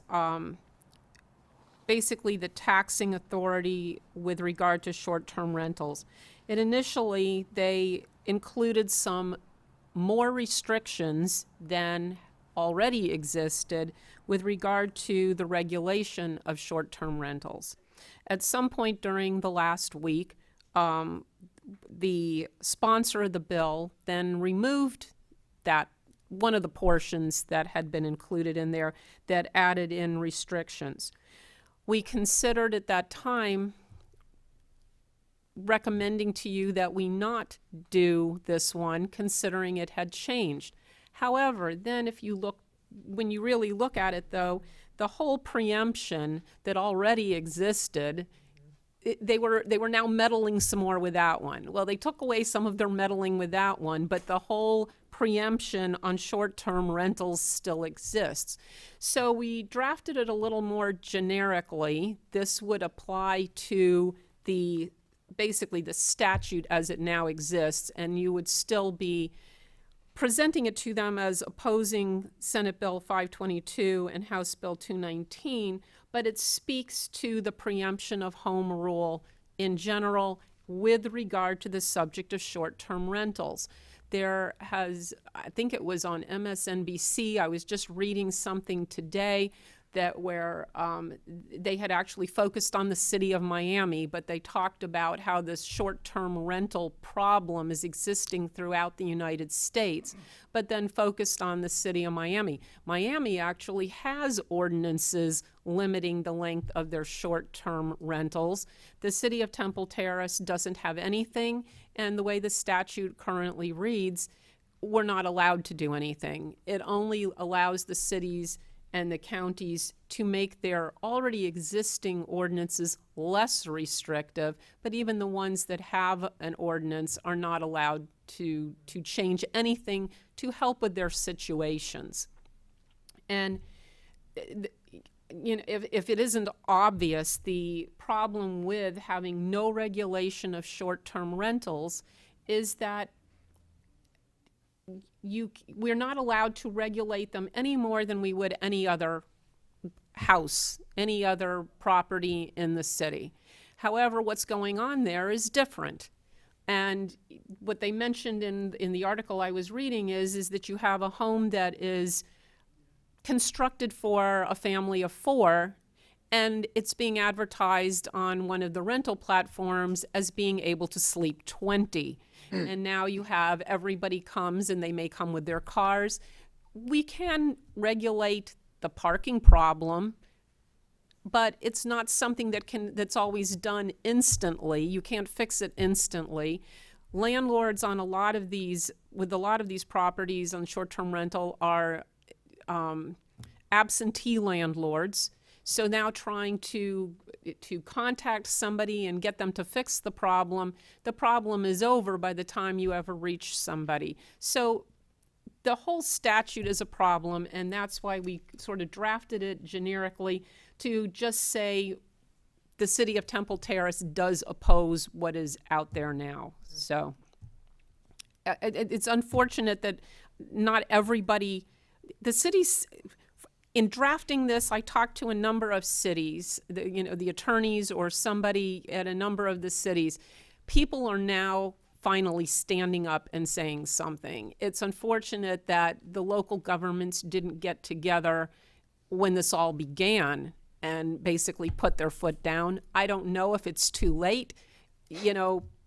basically the taxing authority with regard to short-term rentals. And initially, they included some more restrictions than already existed with regard to the regulation of short-term rentals. At some point during the last week, the sponsor of the bill then removed that one of the portions that had been included in there that added in restrictions. We considered at that time recommending to you that we not do this one, considering it had changed. However, then when you really look at it though, the whole preemption that already existed, they were now meddling some more with that one. Well, they took away some of their meddling with that one, but the whole preemption on short-term rentals still exists. So we drafted it a little more generically. This would apply to basically the statute as it now exists, and you would still be presenting it to them as opposing Senate Bill 522 and House Bill 219, but it speaks to the preemption of home rule in general with regard to the subject of short-term rentals. I think it was on MSNBC, I was just reading something today where they had actually focused on the city of Miami, but they talked about how this short-term rental problem is existing throughout the United States, but then focused on the city of Miami. Miami actually has ordinances limiting the length of their short-term rentals. The city of Temple Terrace doesn't have anything, and the way the statute currently reads, we're not allowed to do anything. It only allows the cities and the counties to make their already existing ordinances less restrictive, but even the ones that have an ordinance are not allowed to change anything to help with their situations. And if it isn't obvious, the problem with having no regulation of short-term rentals is that we're not allowed to regulate them any more than we would any other house, any other property in the city. However, what's going on there is different. And what they mentioned in the article I was reading is that you have a home that is constructed for a family of 4, and it's being advertised on one of the rental platforms as being able to sleep 20. And now you have everybody comes, and they may come with their cars. We can regulate the parking problem, but it's not something that's always done instantly. You can't fix it instantly. Landlords on with a lot of these properties on short-term rental are absentee landlords. So now trying to contact somebody and get them to fix the problem is over by the time you ever reach somebody. So the whole statute is a problem, and that's why we sort of drafted it generically to just say the city of Temple Terrace does oppose what is out there now. So it's unfortunate that not everybody, the city's, In drafting this, I talked to a number of cities, the attorneys or somebody at a number of the cities. People are now finally standing up and saying something. It's unfortunate that the local governments didn't get together when this all began and basically put their foot down. I don't know if it's too late.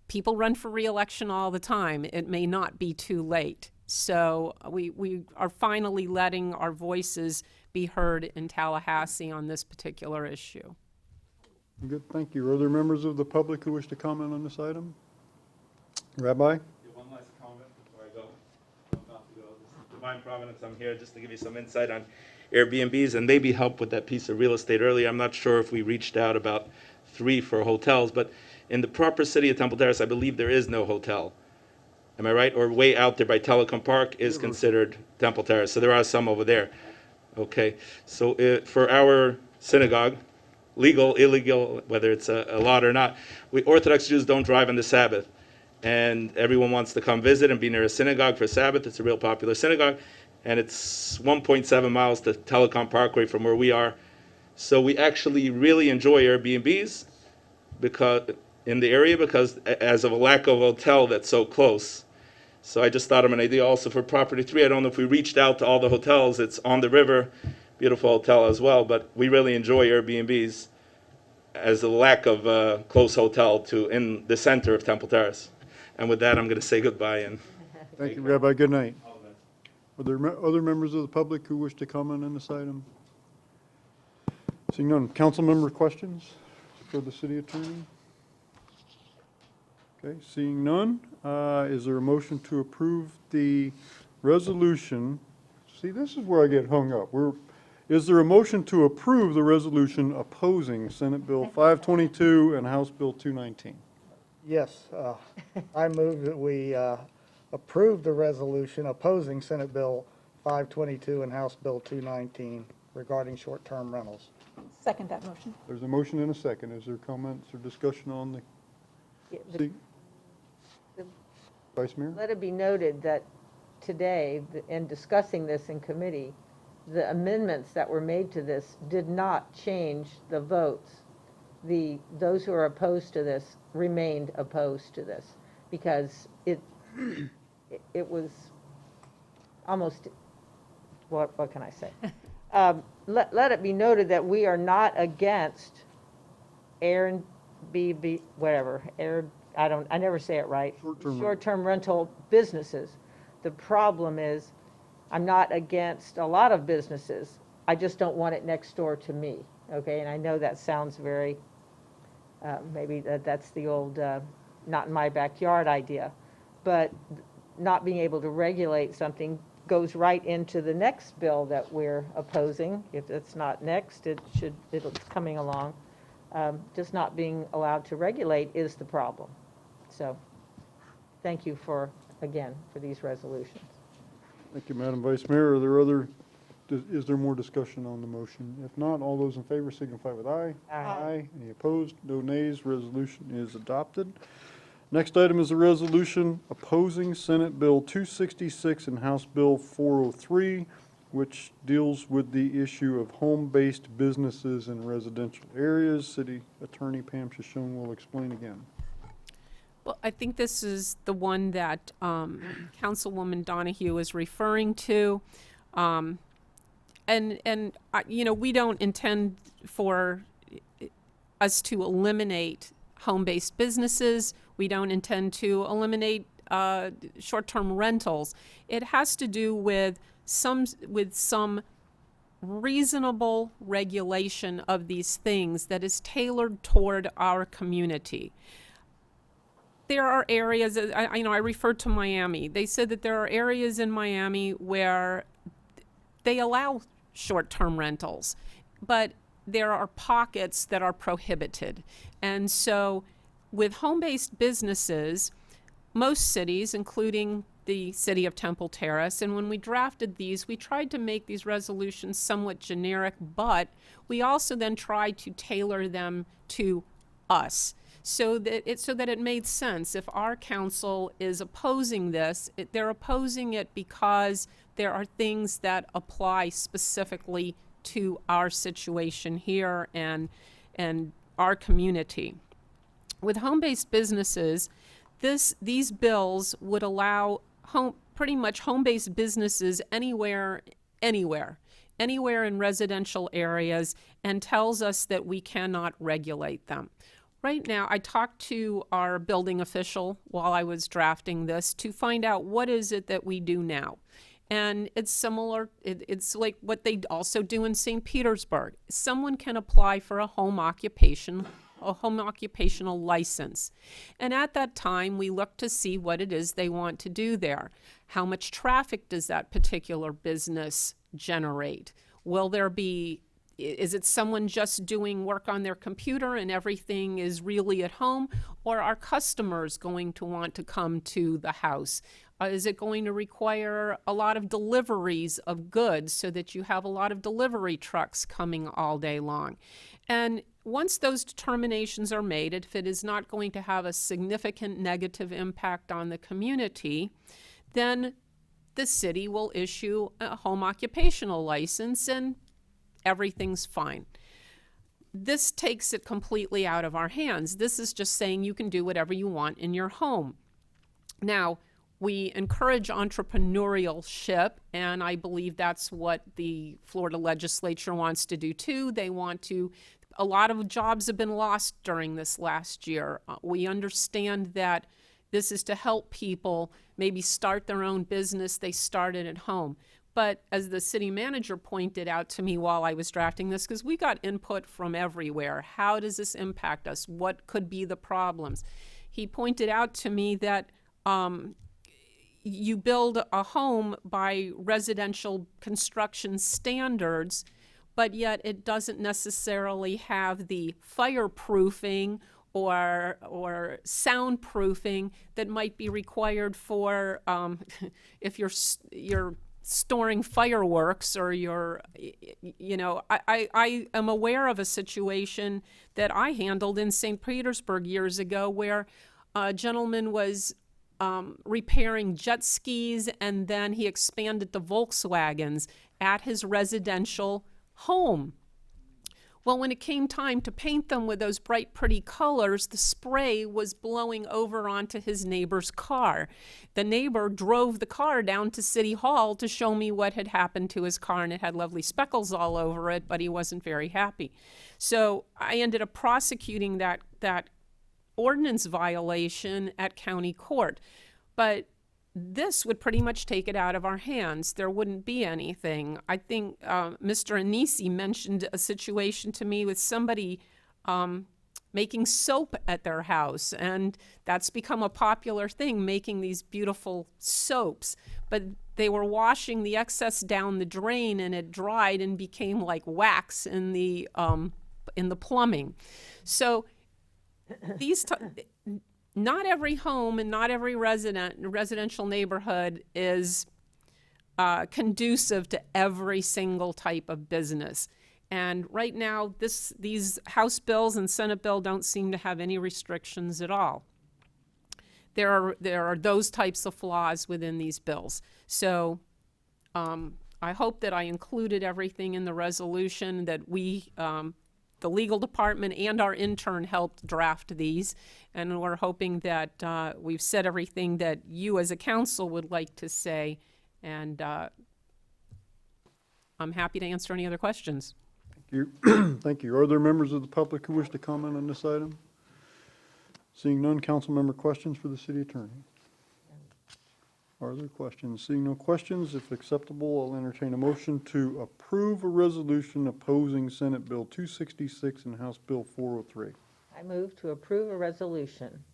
People run for re-election all the time. It may not be too late. So we are finally letting our voices be heard in Tallahassee on this particular issue. Good, thank you. Are there members of the public who wish to comment on this item? Rabbi? One last comment before I go. I'm about to go. This is Divine Providence. I'm here just to give you some insight on Airbnbs and maybe help with that piece of real estate earlier. I'm not sure if we reached out about 3 for hotels, but in the proper city of Temple Terrace, I believe there is no hotel. Am I right? Or way out there by Telecom Park is considered Temple Terrace. So there are some over there. Okay. So for our synagogue, legal, illegal, whether it's a lot or not, we Orthodox Jews don't drive on the Sabbath. And everyone wants to come visit and be near a synagogue for Sabbath. It's a real popular synagogue. And it's 1.7 miles to Telecom Parkway from where we are. So we actually really enjoy Airbnbs in the area because as of a lack of a hotel that's so close. So I just thought of an idea also for Property 3. I don't know if we reached out to all the hotels. It's on the river, beautiful hotel as well. But we really enjoy Airbnbs as a lack of a close hotel in the center of Temple Terrace. And with that, I'm going to say goodbye. And Thank you, Rabbi. Good night. Are there other members of the public who wish to comment on this item? Seeing none. Council member questions for the city attorney? Okay, seeing none. Is there a motion to approve the resolution? See, this is where I get hung up. Is there a motion to approve the resolution opposing Senate Bill 522 and House Bill 219? Yes, I move that we approve the resolution opposing Senate Bill 522 and House Bill 219 regarding short-term rentals. Second that motion. There's a motion and a second. Is there comments or discussion on the? Vice Mayor? Let it be noted that today, in discussing this in committee, the amendments that were made to this did not change the votes. Those who are opposed to this remained opposed to this because it was almost, what can I say? Let it be noted that we are not against Airbnb, whatever, I never say it right. Short-term rental businesses. The problem is, I'm not against a lot of businesses. I just don't want it next door to me, okay? And I know that sounds very, maybe that's the old not in my backyard idea. But not being able to regulate something goes right into the next bill that we're opposing. If it's not next, it's coming along. Just not being allowed to regulate is the problem. So, thank you for these resolutions. Thank you, Madam Vice Mayor. Is there more discussion on the motion? If not, all those in favor signify with aye. Aye. Any opposed? No nays. Resolution is adopted. Next item is a resolution opposing Senate Bill 266 and House Bill 403, which deals with the issue of home-based businesses in residential areas. City Attorney Pam Shoshone will explain again. Well, I think this is the one that Councilwoman Donahue is referring to. We don't intend for us to eliminate home-based businesses. We don't intend to eliminate short-term rentals. It has to do with some reasonable regulation of these things that is tailored toward our community. There are areas, I referred to Miami. They said that there are areas in Miami where they allow short-term rentals, but there are pockets that are prohibited. And so with home-based businesses, most cities, including the city of Temple Terrace, and when we drafted these, we tried to make these resolutions somewhat generic, but we also then tried to tailor them to us so that it made sense. If our council is opposing this, they're opposing it because there are things that apply specifically to our situation here and our community. With home-based businesses, these bills would allow pretty much home-based businesses anywhere in residential areas, and tells us that we cannot regulate them. Right now, I talked to our building official while I was drafting this to find out what is it that we do now. And it's similar, it's like what they also do in St. Petersburg. Someone can apply for a home occupational license. And at that time, we look to see what it is they want to do there. How much traffic does that particular business generate? Is it someone just doing work on their computer and everything is really at home? Or are customers going to want to come to the house? Is it going to require a lot of deliveries of goods so that you have a lot of delivery trucks coming all day long? And once those determinations are made, if it is not going to have a significant negative impact on the community, then the city will issue a home occupational license and everything's fine. This takes it completely out of our hands. This is just saying you can do whatever you want in your home. Now, we encourage entrepreneurship, and I believe that's what the Florida legislature wants to do too. A lot of jobs have been lost during this last year. We understand that this is to help people maybe start their own business they started at home. But as the city manager pointed out to me while I was drafting this, because we got input from everywhere, how does this impact us? What could be the problems? He pointed out to me that you build a home by residential construction standards, but yet it doesn't necessarily have the fireproofing or soundproofing that might be required for if you're storing fireworks or I am aware of a situation that I handled in St. Petersburg years ago where a gentleman was repairing jet skis, and then he expanded to Volkswagens at his residential home. Well, when it came time to paint them with those bright, pretty colors, the spray was blowing over onto his neighbor's car. The neighbor drove the car down to City Hall to show me what had happened to his car, and it had lovely speckles all over it, but he wasn't very happy. So I ended up prosecuting that ordinance violation at county court. But this would pretty much take it out of our hands. There wouldn't be anything. I think Mr. Anisi mentioned a situation to me with somebody making soap at their house, and that's become a popular thing, making these beautiful soaps. But they were washing the excess down the drain, and it dried and became like wax in the plumbing. So not every home and not every residential neighborhood is conducive to every single type of business. And right now, these House bills and Senate bill don't seem to have any restrictions at all. There are those types of flaws within these bills. So I hope that I included everything in the resolution, that we the legal department and our intern helped draft these, and we're hoping that we've said everything that you as a council would like to say, and I'm happy to answer any other questions. Thank you. Thank you. Are there members of the public who wish to comment on this item? Seeing none, council member questions for the city attorney? Are there questions? Seeing no questions, if acceptable, I'll entertain a motion to approve a resolution opposing Senate Bill 266 and House Bill 403. I move to approve a resolution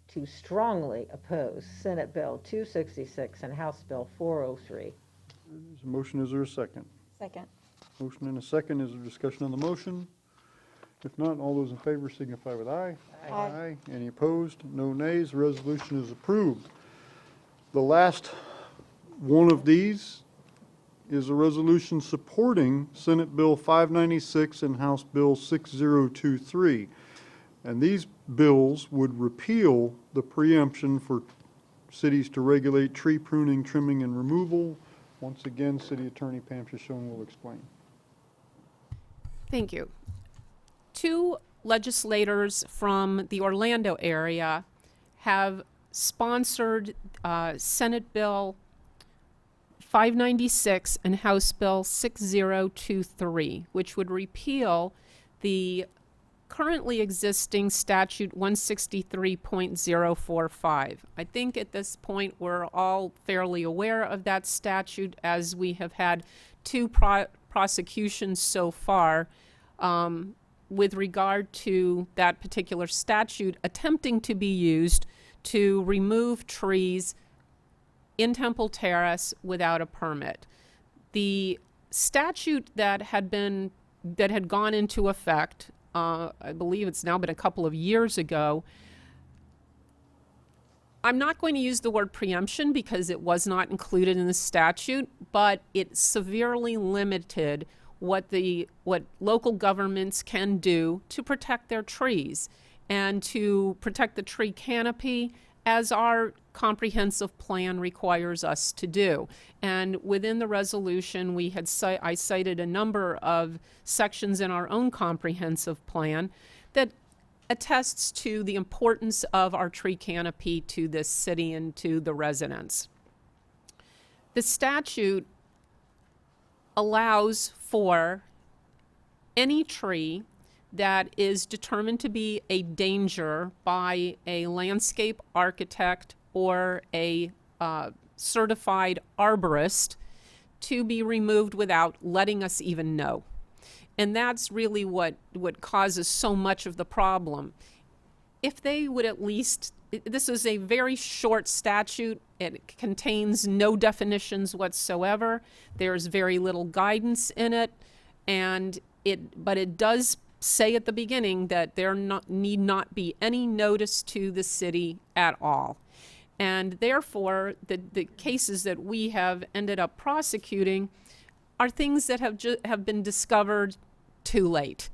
to strongly oppose Senate Bill 266 and House Bill 403. There's a motion. Is there a second? Second. Motion and a second. Is there discussion on the motion? If not, all those in favor signify with aye. Aye. Any opposed? No nays. The resolution is approved. The last one of these is a resolution supporting Senate Bill 596 and House Bill 6023. And these bills would repeal the preemption for cities to regulate tree pruning, trimming, and removal. Once again, City Attorney Pam Shoshone will explain. Thank you. Two legislators from the Orlando area have sponsored Senate Bill 596 and House Bill 6023, which would repeal the currently existing statute 163.045. I think at this point we're all fairly aware of that statute, as we have had two prosecutions so far with regard to that particular statute attempting to be used to remove trees in Temple Terrace without a permit. The statute that had gone into effect, I believe it's now been a couple of years ago. I'm not going to use the word preemption because it was not included in the statute, but it severely limited what local governments can do to protect their trees and to protect the tree canopy, as our comprehensive plan requires us to do. And within the resolution, I cited a number of sections in our own comprehensive plan that attests to the importance of our tree canopy to this city and to the residents. The statute allows for any tree that is determined to be a danger by a landscape architect or a certified arborist to be removed without letting us even know. And that's really what causes so much of the problem. If they would at least, this is a very short statute. It contains no definitions whatsoever. There's very little guidance in it, but it does say at the beginning that there need not be any notice to the city at all. And therefore, the cases that we have ended up prosecuting are things that have been discovered too late.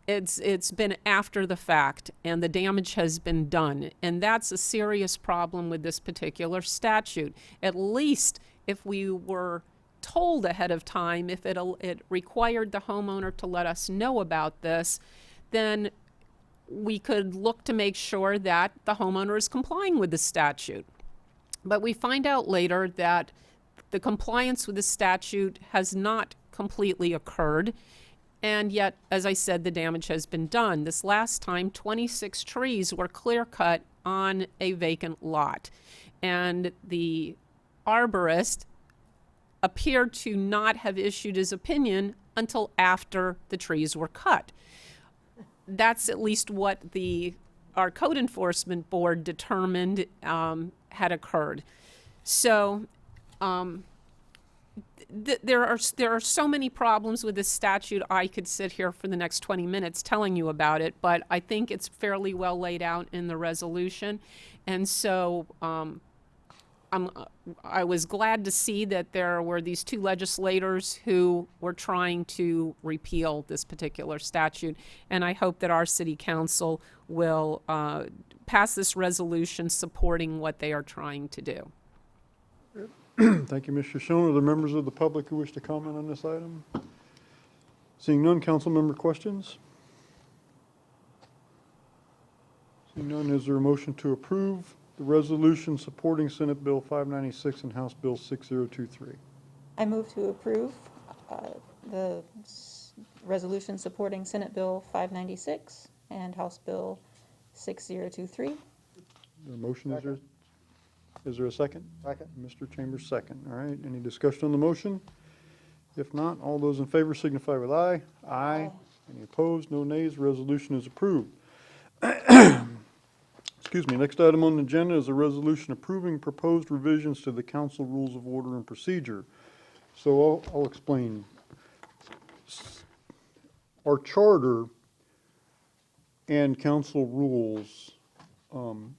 It's been after the fact, and the damage has been done. And that's a serious problem with this particular statute. At least if we were told ahead of time, if it required the homeowner to let us know about this, then we could look to make sure that the homeowner is complying with the statute. But we find out later that the compliance with the statute has not completely occurred, and yet, as I said, the damage has been done. This last time, 26 trees were clear-cut on a vacant lot, and the arborist appeared to not have issued his opinion until after the trees were cut. That's at least what our code enforcement board determined had occurred. So there are so many problems with this statute. I could sit here for the next 20 minutes telling you about it, but I think it's fairly well laid out in the resolution. And so I was glad to see that there were these two legislators who were trying to repeal this particular statute, and I hope that our city council will pass this resolution supporting what they are trying to do. Thank you, Ms. Shoshone. Are there members of the public who wish to comment on this item? Seeing none, council member questions? Seeing none, is there a motion to approve the resolution supporting Senate Bill 596 and House Bill 6023? I move to approve the resolution supporting Senate Bill 596 and House Bill 6023. The motion is there a second? Second. Mr. Chambers, second. All right, any discussion on the motion? If not, all those in favor signify with aye. Aye. Any opposed? No nays. Resolution is approved. Excuse me. Next item on the agenda is a resolution approving proposed revisions to the council rules of order and procedure. So I'll explain. Our charter and council rules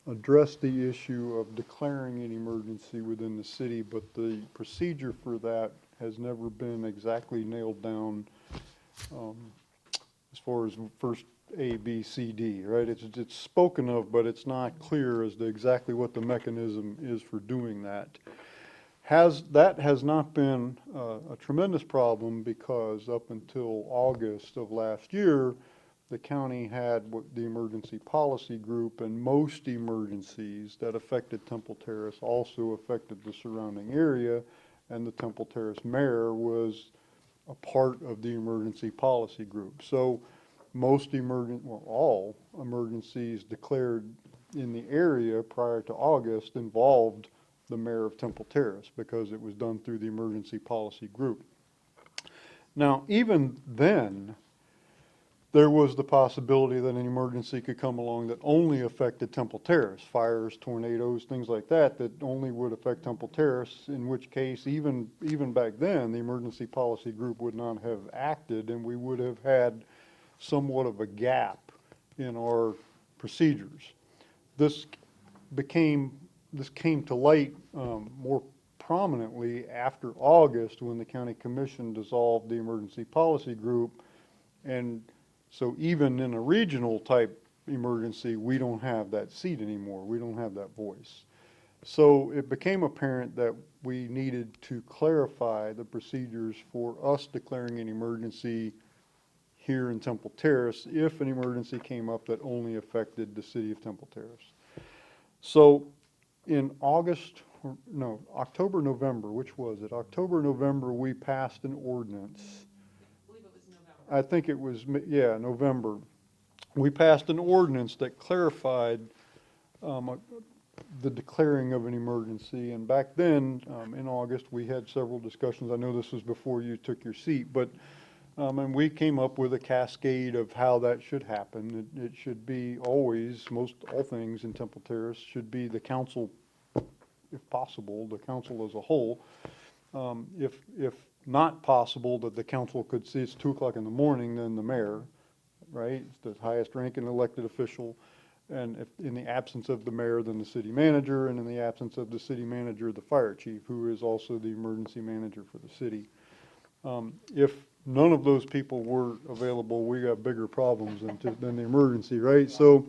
address the issue of declaring an emergency within the city, but the procedure for that has never been exactly nailed down as far as first A, B, C, D, right? It's spoken of, but it's not clear as to exactly what the mechanism is for doing that. That has not been a tremendous problem because up until August of last year, the county had the emergency policy group, and most emergencies that affected Temple Terrace also affected the surrounding area, and the Temple Terrace mayor was a part of the emergency policy group. So all emergencies declared in the area prior to August involved the mayor of Temple Terrace because it was done through the emergency policy group. Now, even then, there was the possibility that an emergency could come along that only affected Temple Terrace, fires, tornadoes, things like that, that only would affect Temple Terrace, in which case, even back then, the emergency policy group would not have acted, and we would have had somewhat of a gap in our procedures. This came to light more prominently after August, when the county commission dissolved the emergency policy group, and so even in a regional type emergency, we don't have that seat anymore. We don't have that voice. So it became apparent that we needed to clarify the procedures for us declaring an emergency here in Temple Terrace if an emergency came up that only affected the city of Temple Terrace. So in October, November, which was it? October, November, we passed an ordinance. I think it was, yeah, November. We passed an ordinance that clarified the declaring of an emergency. And back then, in August, we had several discussions. I know this was before you took your seat, but and we came up with a cascade of how that should happen. It should be always, all things in Temple Terrace should be the council, if possible, the council as a whole. If not possible, that the council could see it's 2 o'clock in the morning, then the mayor, right? It's the highest ranking elected official. And if in the absence of the mayor, then the city manager, and in the absence of the city manager, the fire chief, who is also the emergency manager for the city. If none of those people were available, we got bigger problems than the emergency, right? So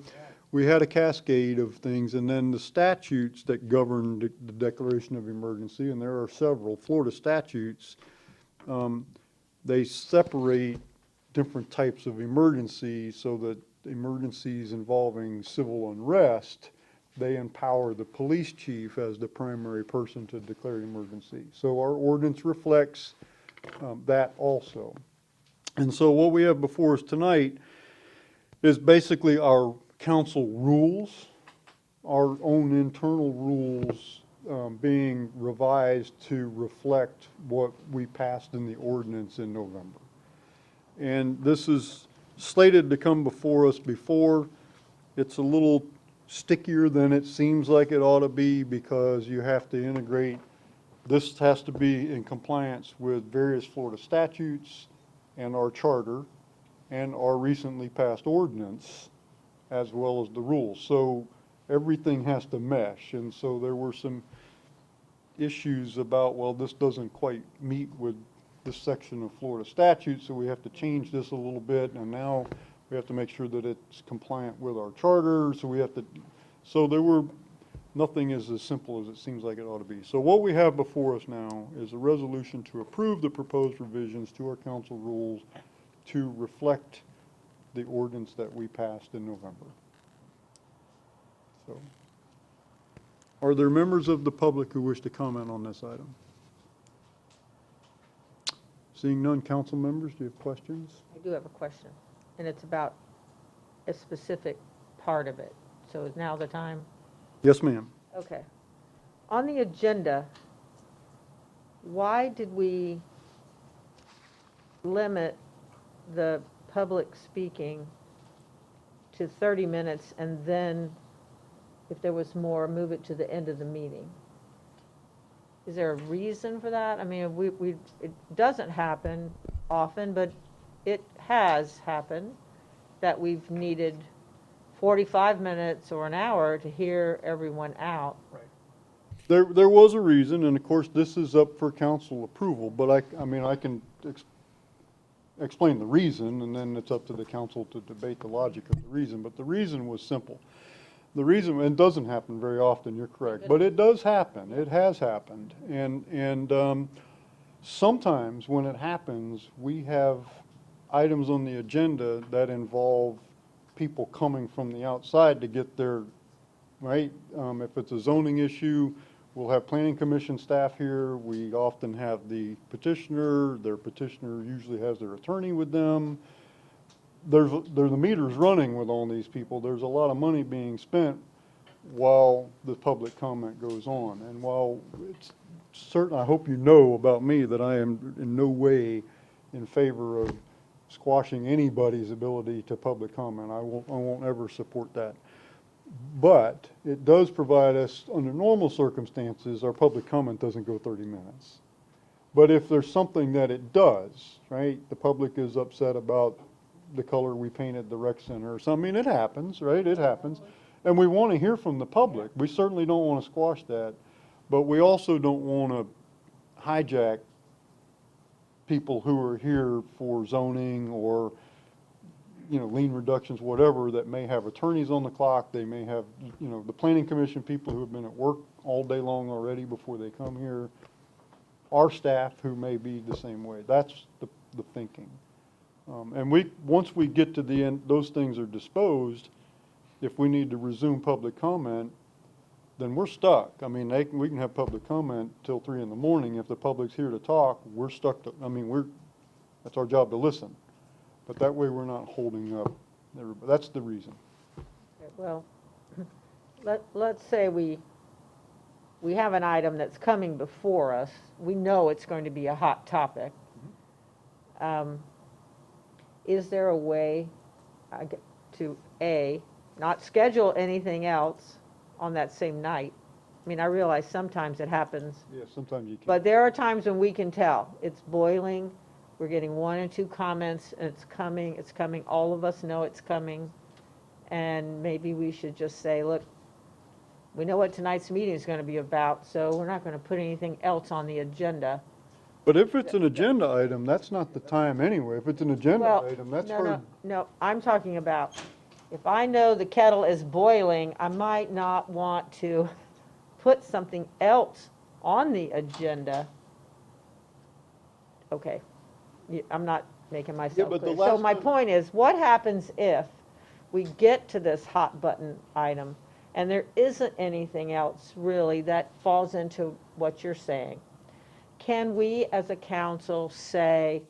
we had a cascade of things, and then the statutes that govern the declaration of emergency, and there are several Florida statutes, they separate different types of emergencies so that emergencies involving civil unrest, they empower the police chief as the primary person to declare an emergency. So our ordinance reflects that also. And so what we have before us tonight is basically our council rules, our own internal rules being revised to reflect what we passed in the ordinance in November. And this is slated to come before us before. It's a little stickier than it seems like it ought to be because you have to integrate. This has to be in compliance with various Florida statutes and our charter and our recently passed ordinance, as well as the rules. So everything has to mesh. And so there were some issues about, well, this doesn't quite meet with this section of Florida statute, so we have to change this a little bit, and now we have to make sure that it's compliant with our charter, so there were, nothing is as simple as it seems like it ought to be. So what we have before us now is a resolution to approve the proposed revisions to our council rules to reflect the ordinance that we passed in November. So, are there members of the public who wish to comment on this item? Seeing none, council members, do you have questions? I do have a question, and it's about a specific part of it. So is now the time? Yes, ma'am. Okay. On the agenda, why did we limit the public speaking to 30 minutes and then, if there was more, move it to the end of the meeting? Is there a reason for that? I mean, it doesn't happen often, but it has happened that we've needed 45 minutes or an hour to hear everyone out. Right. There was a reason, and of course, this is up for council approval, but I mean, I can explain the reason, and then it's up to the council to debate the logic of the reason, but the reason was simple. The reason, it doesn't happen very often, you're correct, but it does happen, it has happened. And sometimes when it happens, we have items on the agenda that involve people coming from the outside to get their, right? If it's a zoning issue, we'll have planning commission staff here. We often have the petitioner, their petitioner usually has their attorney with them. There's the meter's running with all these people. There's a lot of money being spent while the public comment goes on. And while it's certain, I hope you know about me that I am in no way in favor of squashing anybody's ability to public comment. I won't ever support that. But it does provide us, under normal circumstances, our public comment doesn't go 30 minutes. But if there's something that it does, right, the public is upset about the color we painted the rec center or something, it happens, right, it happens. And we want to hear from the public. We certainly don't want to squash that, but we also don't want to hijack people who are here for zoning or, you know, lien reductions, whatever, that may have attorneys on the clock. They may have, you know, the planning commission people who have been at work all day long already before they come here. Our staff who may be the same way. That's the thinking. And once we get to the end, those things are disposed. If we need to resume public comment, then we're stuck. I mean, we can have public comment till 3 in the morning. If the public's here to talk, we're stuck to, I mean, that's our job to listen. But that way we're not holding up everybody. That's the reason. Well, let's say we have an item that's coming before us. We know it's going to be a hot topic. Is there a way to, not schedule anything else on that same night? I mean, I realize sometimes it happens. Yeah, sometimes you can't. But there are times when we can tell. It's boiling. We're getting 1 or 2 comments, and it's coming. All of us know it's coming. And maybe we should just say, look, we know what tonight's meeting is going to be about, so we're not going to put anything else on the agenda. But if it's an agenda item, that's not the time anyway. If it's an agenda Well, item, that's no, I'm talking about, if I know the kettle is boiling, I might not want to put something else on the agenda. Okay, I'm not making myself but the clear. So last my time- point is, what happens if we get to this hot button item and there isn't anything else really that falls into what you're saying? Can we as a council say,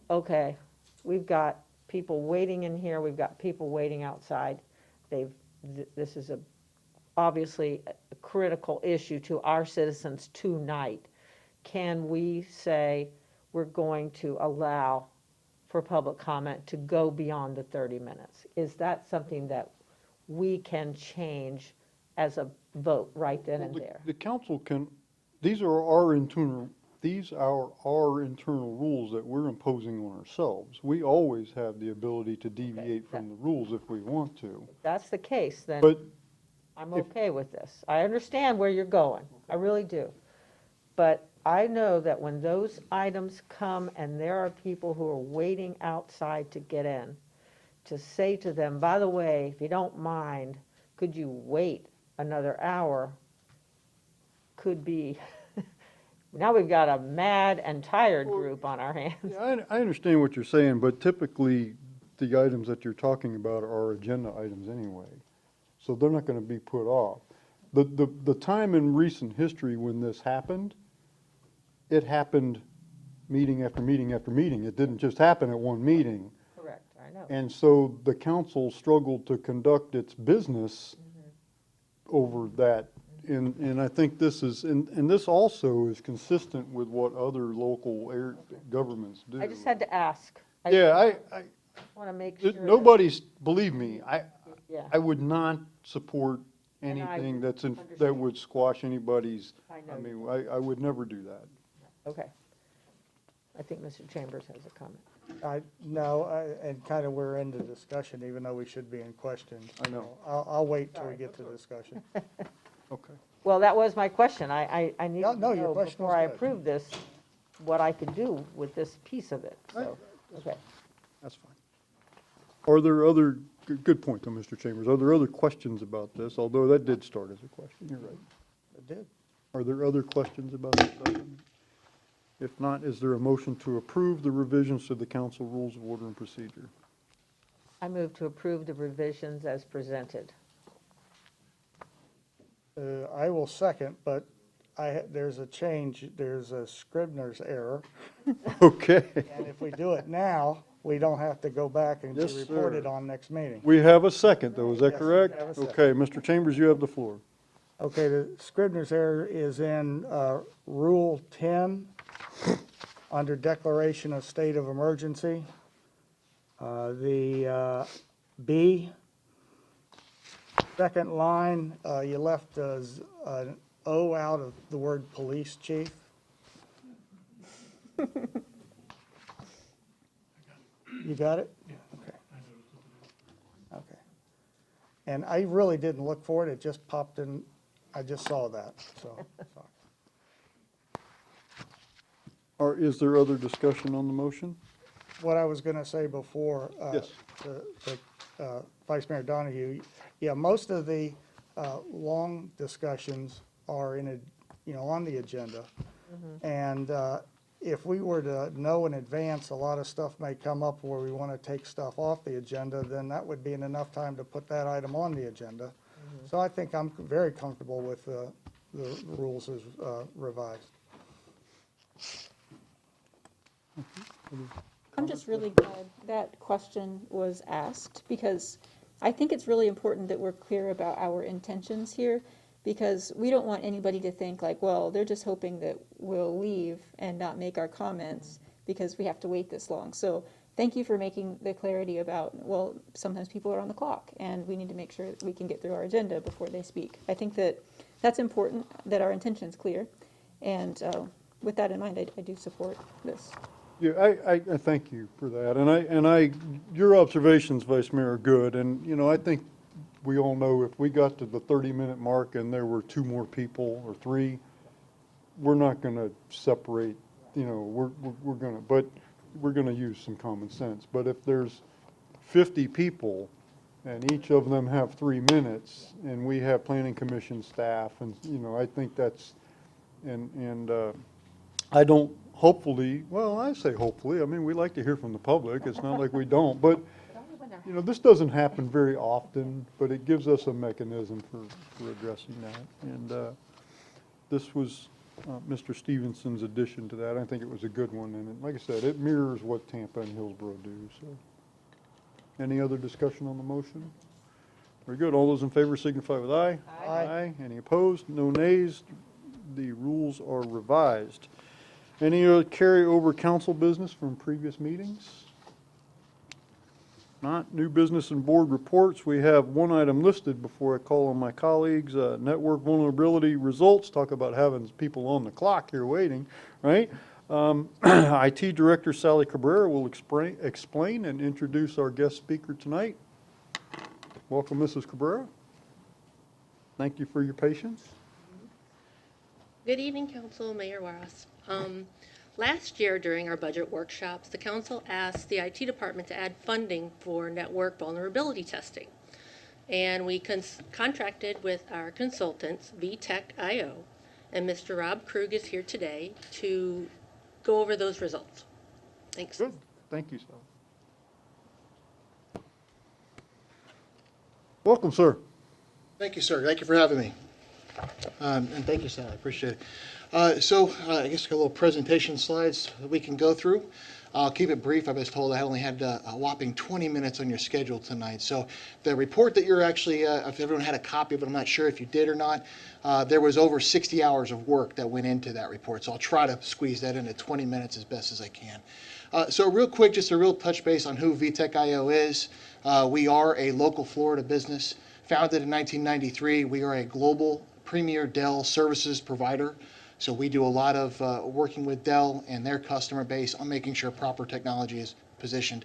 okay, we've got people waiting in here, we've got people waiting outside. This is obviously a critical issue to our citizens tonight. Can we say we're going to allow for public comment to go beyond the 30 minutes? Is that something that we can change as a vote right then and there? The council can, these are our internal rules that we're imposing on ourselves. We always have the ability to deviate from the rules if we want to. If that's the case, then But I'm okay with this. I understand where you're going. I really do. But I know that when those items come and there are people who are waiting outside to get in, to say to them, by the way, if you don't mind, could you wait another hour? Could be, now we've got a mad and tired group on our hands. yeah, I understand what you're saying, but typically the items that you're talking about are agenda items anyway. So they're not going to be put off. The time in recent history when this happened, it happened meeting after meeting after meeting. It didn't just happen at one meeting. Correct, I know. And so the council struggled to conduct its business over that. And I think this is, and this also is consistent with what other local governments do. I just had to ask. Yeah, I want to make sure. nobody's, believe me, Yeah. I would not support And I anything that understand. would squash anybody's, I know I you mean, I would never do that. Okay. I think Mr. Chambers has a comment. No, and kind of we're into discussion, even though we should be in question. I know. I'll wait till we get to discussion. Okay. Well, that was my question. I need No, to no, your know question before was I good. approve this, what I could do with this piece of it, so, okay. That's fine. Are there other good point, though, Mr. Chambers. Are there other questions about this? Although that did start as a question, you're right. It did. Are there other questions about this item? If not, is there a motion to approve the revisions to the council rules of order and procedure? I move to approve the revisions as presented. I will second, but there's a change, there's a Scrivener's error. Okay. And if we do it now, we don't have to go back and Yes, report sir. it on next meeting. We have a second, though, is that Yes, correct? we have a second. Okay, Mr. Chambers, you have the floor. Okay, the Scrivener's error is in Rule 10, under Declaration of State of Emergency. The B, second line, you left an O out of the word police chief. You got it? Okay. Okay. And I really didn't look for it, it just popped in, I just saw that, so. Or is there other discussion on the motion? What I was gonna say before, Yes. to Vice Mayor Donahue, yeah, most of the long discussions are on the agenda. And if we were to know in advance, a lot of stuff may come up where we want to take stuff off the agenda, then that would be enough time to put that item on the agenda. So I think I'm very comfortable with the rules as revised. I'm just really glad that question was asked, because I think it's really important that we're clear about our intentions here, because we don't want anybody to think like, well, they're just hoping that we'll leave and not make our comments because we have to wait this long. So thank you for making the clarity about, well, sometimes people are on the clock and we need to make sure that we can get through our agenda before they speak. I think that that's important, that our intention's clear. And with that in mind, I do support this. Yeah, I thank you for that, and your observations, Vice Mayor, are good, and, I think we all know if we got to the 30-minute mark and there were 2 more people or 3, we're not gonna separate, we're gonna use some common sense. But if there's 50 people and each of them have 3 minutes, and we have planning commission staff, and, I think that's, and I don't, hopefully, well, I say hopefully, I mean, we like to hear from the public, it's not like we don't, but, this doesn't happen very often, but it gives us a mechanism for addressing that. And this was Mr. Stevenson's addition to that. I think it was a good one, and like I said, it mirrors what Tampa and Hillsborough do, so. Any other discussion on the motion? Very good, all those in favor signify with aye. Aye. Any opposed? No nays. The rules are revised. Any carryover council business from previous meetings? Not. New business and board reports. We have one item listed before I call on my colleagues. Network vulnerability results. Talk about having people on the clock here waiting, right? IT Director Sally Cabrera will explain and introduce our guest speaker tonight. Welcome, Mrs. Cabrera. Thank you for your patience. Good evening, Council, Mayor Warras. Last year during our budget workshops, the Council asked the IT department to add funding for network vulnerability testing. And we contracted with our consultants, VTech.io, and Mr. Rob Krug is here today to go over those results. Thanks. Good. Thank you, Sally. Welcome, sir. Thank you, sir. Thank you for having me. And thank you, Sally. I appreciate it. I guess a little presentation slides that we can go through. I'll keep it brief. I was told I only had a whopping 20 minutes on your schedule tonight. So the report that you're actually, if everyone had a copy of it, I'm not sure if you did or not, there was over 60 hours of work that went into that report. So I'll try to squeeze that into 20 minutes as best as I can. So real quick, just a real touch base on who VTech.io is. We are a local Florida business. Founded in 1993, we are a global premier Dell services provider. So we do a lot of working with Dell and their customer base on making sure proper technology is positioned.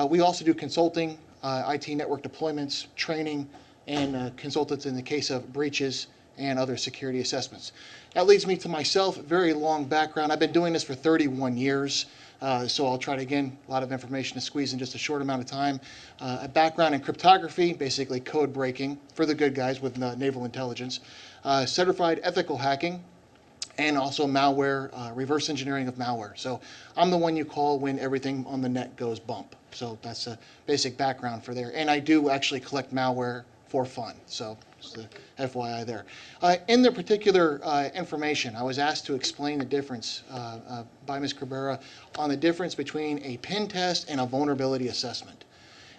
We also do consulting, IT network deployments, training, and consultants in the case of breaches and other security assessments. That leads me to myself, very long background. I've been doing this for 31 years. So I'll try to, again, a lot of information to squeeze in just a short amount of time. A background in cryptography, basically code breaking for the good guys with naval intelligence. Certified ethical hacking, and also malware, reverse engineering of malware. So I'm the one you call when everything on the net goes bump. So that's a basic background for there. And I do actually collect malware for fun. So just the FYI there. In the particular information, I was asked to explain the difference by Ms. Cabrera on the difference between a pen test and a vulnerability assessment.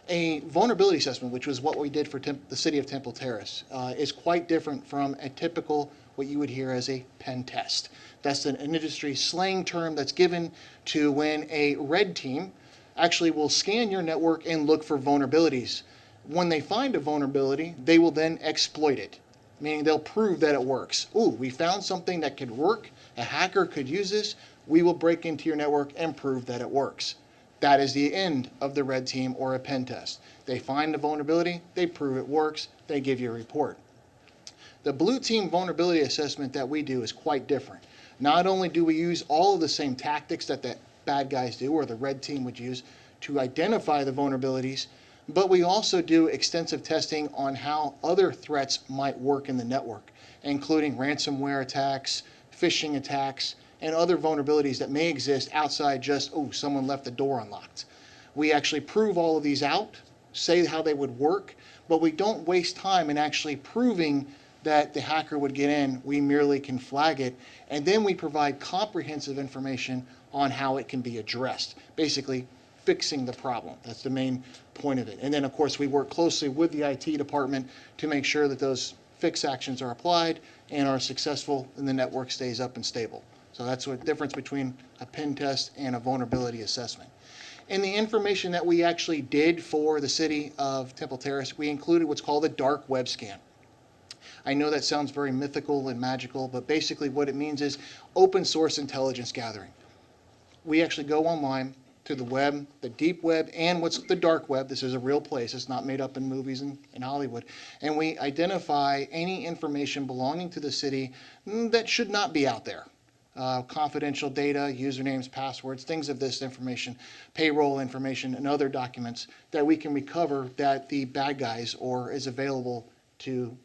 A vulnerability assessment, which was what we did for the city of Temple Terrace, is quite different from a typical, what you would hear as a pen test. That's an industry slang term that's given to when a red team actually will scan your network and look for vulnerabilities. When they find a vulnerability, they will then exploit it, meaning they'll prove that it works. Ooh, we found something that could work. A hacker could use this. We will break into your network and prove that it works. That is the end of the red team or a pen test. They find the vulnerability, they prove it works, they give you a report. The blue team vulnerability assessment that we do is quite different. Not only do we use all of the same tactics that the bad guys do or the red team would use to identify the vulnerabilities, but we also do extensive testing on how other threats might work in the network, including ransomware attacks, phishing attacks, and other vulnerabilities that may exist outside just, oh, someone left the door unlocked. We actually prove all of these out, say how they would work, but we don't waste time in actually proving that the hacker would get in. We merely can flag it, and then we provide comprehensive information on how it can be addressed, basically fixing the problem. That's the main point of it. And then, of course, we work closely with the IT department to make sure that those fix actions are applied and are successful and the network stays up and stable. So that's the difference between a pen test and a vulnerability assessment. In the information that we actually did for the city of Temple Terrace, we included what's called a dark web scan. I know that sounds very mythical and magical, but basically what it means is open source intelligence gathering. We actually go online to the web, the deep web, and what's the dark web. This is a real place. It's not made up in movies in Hollywood. And we identify any information belonging to the city that should not be out there. Confidential data, usernames, passwords, things of this information, payroll information, and other documents that we can recover that the bad guys or is available to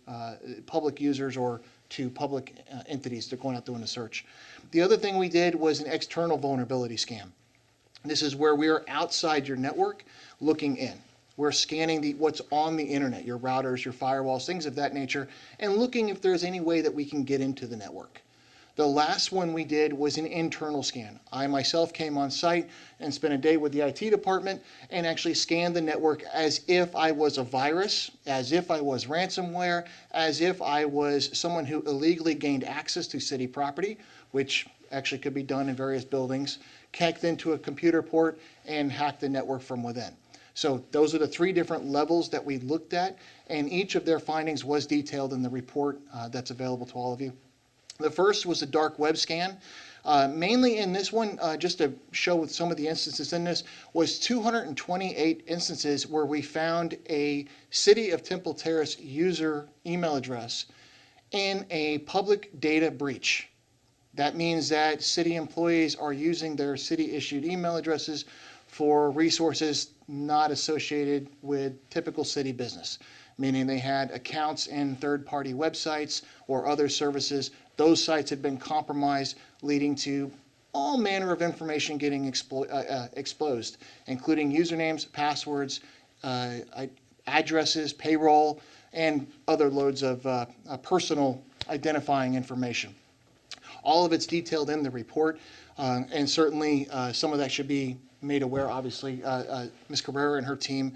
public users or to public entities that are going out doing a search. The other thing we did was an external vulnerability scan. This is where we are outside your network looking in. We're scanning what's on the internet, your routers, your firewalls, things of that nature, and looking if there's any way that we can get into the network. The last one we did was an internal scan. I myself came on site and spent a day with the IT department and actually scanned the network as if I was a virus, as if I was ransomware, as if I was someone who illegally gained access to city property, which actually could be done in various buildings, hacked into a computer port, and hacked the network from within. So those are the three different levels that we looked at, and each of their findings was detailed in the report that's available to all of you. The first was a dark web scan. Mainly in this one, just to show with some of the instances in this, was 228 instances where we found a City of Temple Terrace user email address in a public data breach. That means that city employees are using their city-issued email addresses for resources not associated with typical city business, meaning they had accounts in third-party websites or other services. Those sites had been compromised, leading to all manner of information getting exposed, including usernames, passwords, addresses, payroll, and other loads of personal identifying information. All of it's detailed in the report, and certainly some of that should be made aware. Obviously, Ms. Cabrera and her team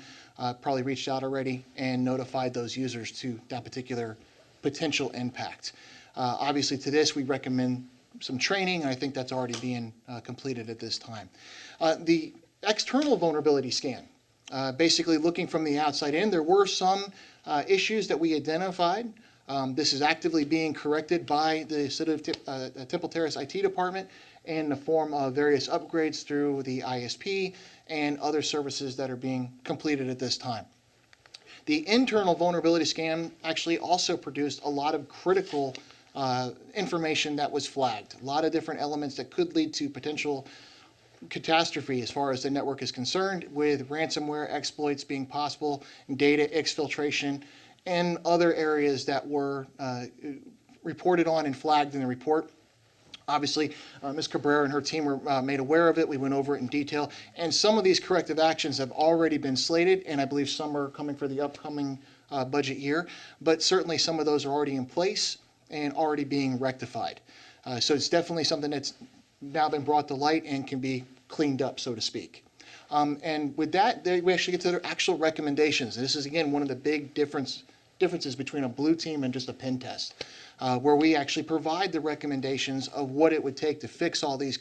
probably reached out already and notified those users to that particular potential impact. Obviously, to this, we recommend some training, and I think that's already being completed at this time. The external vulnerability scan, basically looking from the outside in, there were some issues that we identified. This is actively being corrected by the City of Temple Terrace IT department in the form of various upgrades through the ISP and other services that are being completed at this time. The internal vulnerability scan actually also produced a lot of critical information that was flagged, a lot of different elements that could lead to potential catastrophe as far as the network is concerned, with ransomware exploits being possible, data exfiltration, and other areas that were reported on and flagged in the report. Obviously, Ms. Cabrera and her team were made aware of it. We went over it in detail, and some of these corrective actions have already been slated, and I believe some are coming for the upcoming budget year, but certainly some of those are already in place and already being rectified. So it's definitely something that's now been brought to light and can be cleaned up, so to speak. And with that, we actually get to the actual recommendations. And this is, again, one of the big differences between a blue team and just a pen test, where we actually provide the recommendations of what it would take to fix all these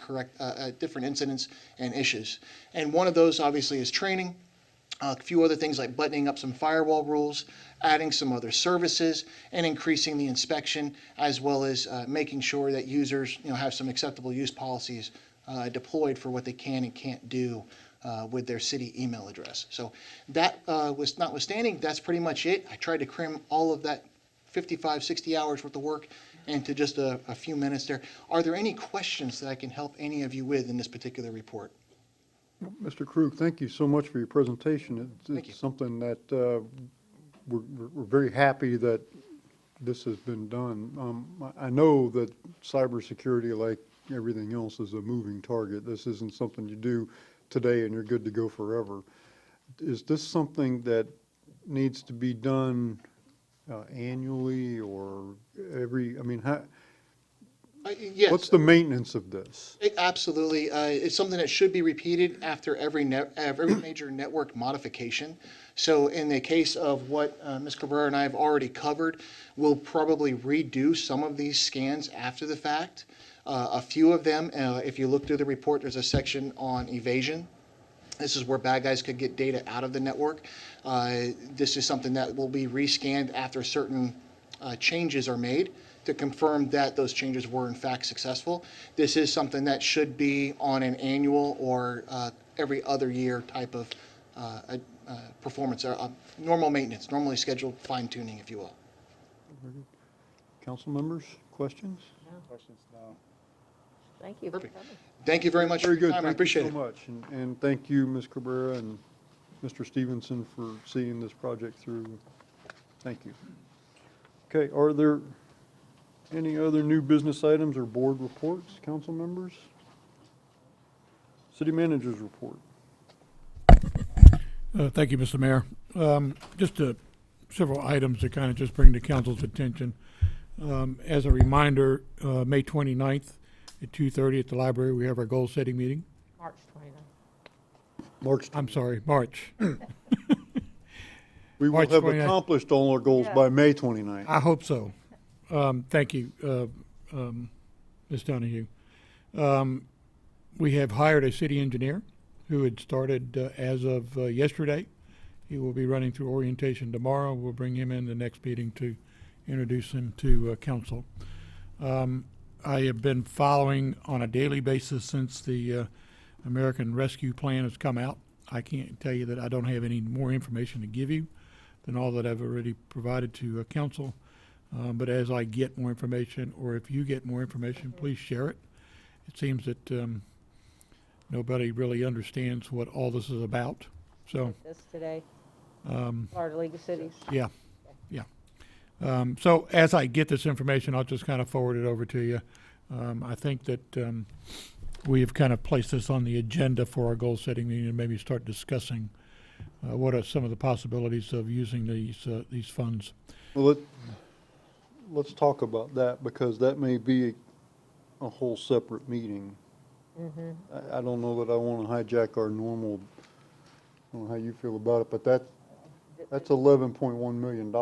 different incidents and issues. And one of those, obviously, is training. A few other things like buttoning up some firewall rules, adding some other services, and increasing the inspection, as well as making sure that users, have some acceptable use policies deployed for what they can and can't do with their city email address. So that was notwithstanding, that's pretty much it. I tried to cram all of that 55, 60 hours worth of work into just a few minutes there. Are there any questions that I can help any of you with in this particular report? Mr. Krug, thank you so much for your presentation. Thank you. It's something that we're very happy that this has been done. I know that cybersecurity, like everything else, is a moving target. This isn't something you do today and you're good to go forever. Is this something that needs to be done annually or how? Yes. What's the maintenance of this? Absolutely. It's something that should be repeated after every major network modification. So in the case of what Ms. Cabrera and I have already covered, we'll probably redo some of these scans after the fact. A few of them, if you look through the report, there's a section on evasion. This is where bad guys could get data out of the network. This is something that will be rescanned after certain changes are made to confirm that those changes were in fact successful. This is something that should be on an annual or every other year type of performance, normal maintenance, normally scheduled fine tuning, if you will. Council members, questions? Questions? No. Thank you. Perfect. Thank you very much for Very your good. time. I Thank appreciate you it. so much. And thank you, Ms. Cabrera and Mr. Stevenson, for seeing this project through. Thank you. Okay, are there any other new business items or board reports, council members? City managers report. Thank you, Mr. Mayor. Just several items to kind of just bring to council's attention. As a reminder, May 29th at 2:30 at the library, we have our goal-setting meeting. March 29th. March. I'm sorry, March. We will March have 29th. accomplished all our goals by May 29th. I hope so. Thank you, Ms. Donahue. We have hired a city engineer who had started as of yesterday. He will be running through orientation tomorrow. We'll bring him in the next meeting to introduce him to council. I have been following on a daily basis since the American Rescue Plan has come out. I can't tell you that I don't have any more information to give you than all that I've already provided to council. But as I get more information, or if you get more information, please share it. It seems that nobody really understands what all this is about. So, This today, Florida League of Cities. yeah. So as I get this information, I'll just kind of forward it over to you. I think that we have kind of placed this on the agenda for our goal-setting meeting and maybe start discussing what are some of the possibilities of using these funds. Well, let's talk about that, because that may be a whole separate meeting. I don't know that I want to hijack our normal, I don't know how you feel about it, but that's $11.1 million.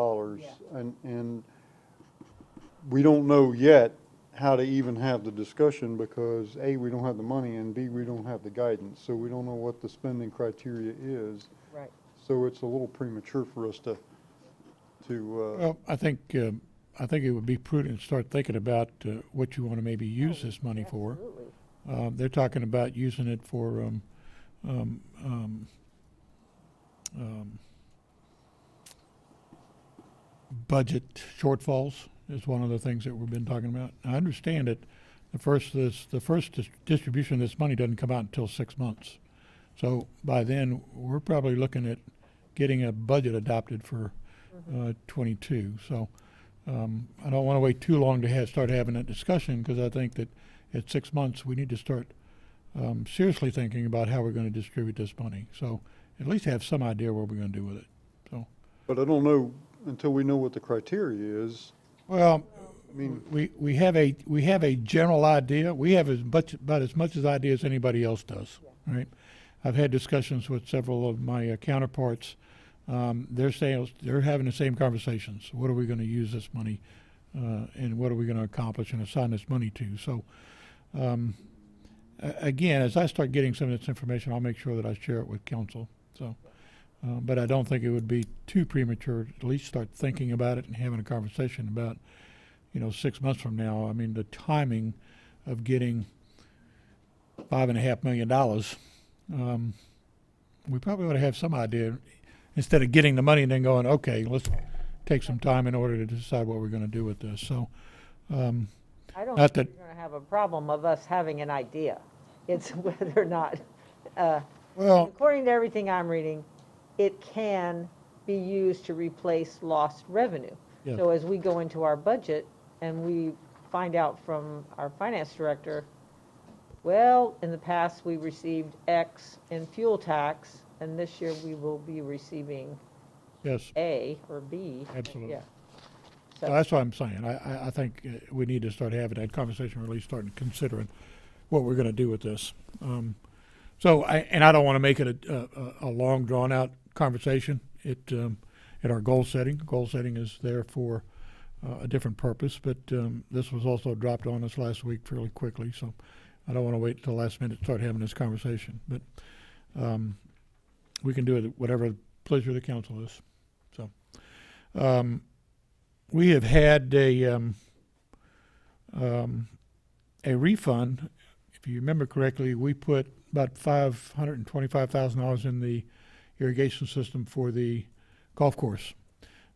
And we don't know yet how to even have the discussion, because A, we don't have the money, and B, we don't have the guidance. So we don't know what the spending criteria is. Right. So it's a little premature for us to Well, I think it would be prudent to start thinking about what you want to maybe use this money for. Absolutely. They're talking about using it for budget shortfalls is one of the things that we've been talking about. I understand it. The first distribution of this money doesn't come out until 6 months. So by then, we're probably looking at getting a budget adopted for 22. So I don't want to wait too long to start having that discussion, because I think that at 6 months, we need to start seriously thinking about how we're going to distribute this money. So at least have some idea what we're going to do with it. So, But I don't know until we know what the criteria is. well, I mean, we have a general idea. We have about as much as idea as anybody else does, right? I've had discussions with several of my counterparts. They're saying they're having the same conversations. What are we going to use this money, and what are we going to accomplish and assign this money to? So, again, as I start getting some of this information, I'll make sure that I share it with council. So, but I don't think it would be too premature to at least start thinking about it and having a conversation about, 6 months from now. I mean, the timing of getting $5.5 million, we probably ought to have some idea, instead of getting the money and then going, okay, let's take some time in order to decide what we're going to do with this. So, I don't not think that, we're going to have a problem of us having an idea. It's whether or not, well, according to everything I'm reading, it can be used to replace lost revenue. Yeah. So as we go into our budget and we find out from our finance director, well, in the past, we received X in fuel tax, and this year we will be receiving yes, A or B. absolutely. Yeah. So that's what I'm saying. I think we need to start having that conversation, or at least starting considering what we're going to do with this. And I don't want to make it a long, drawn-out conversation. At our goal setting is there for a different purpose, but this was also dropped on us last week fairly quickly, so I don't want to wait until the last minute to start having this conversation. But we can do it whatever pleasure the council is. So we have had a refund. If you remember correctly, we put about $525,000 in the irrigation system for the golf course.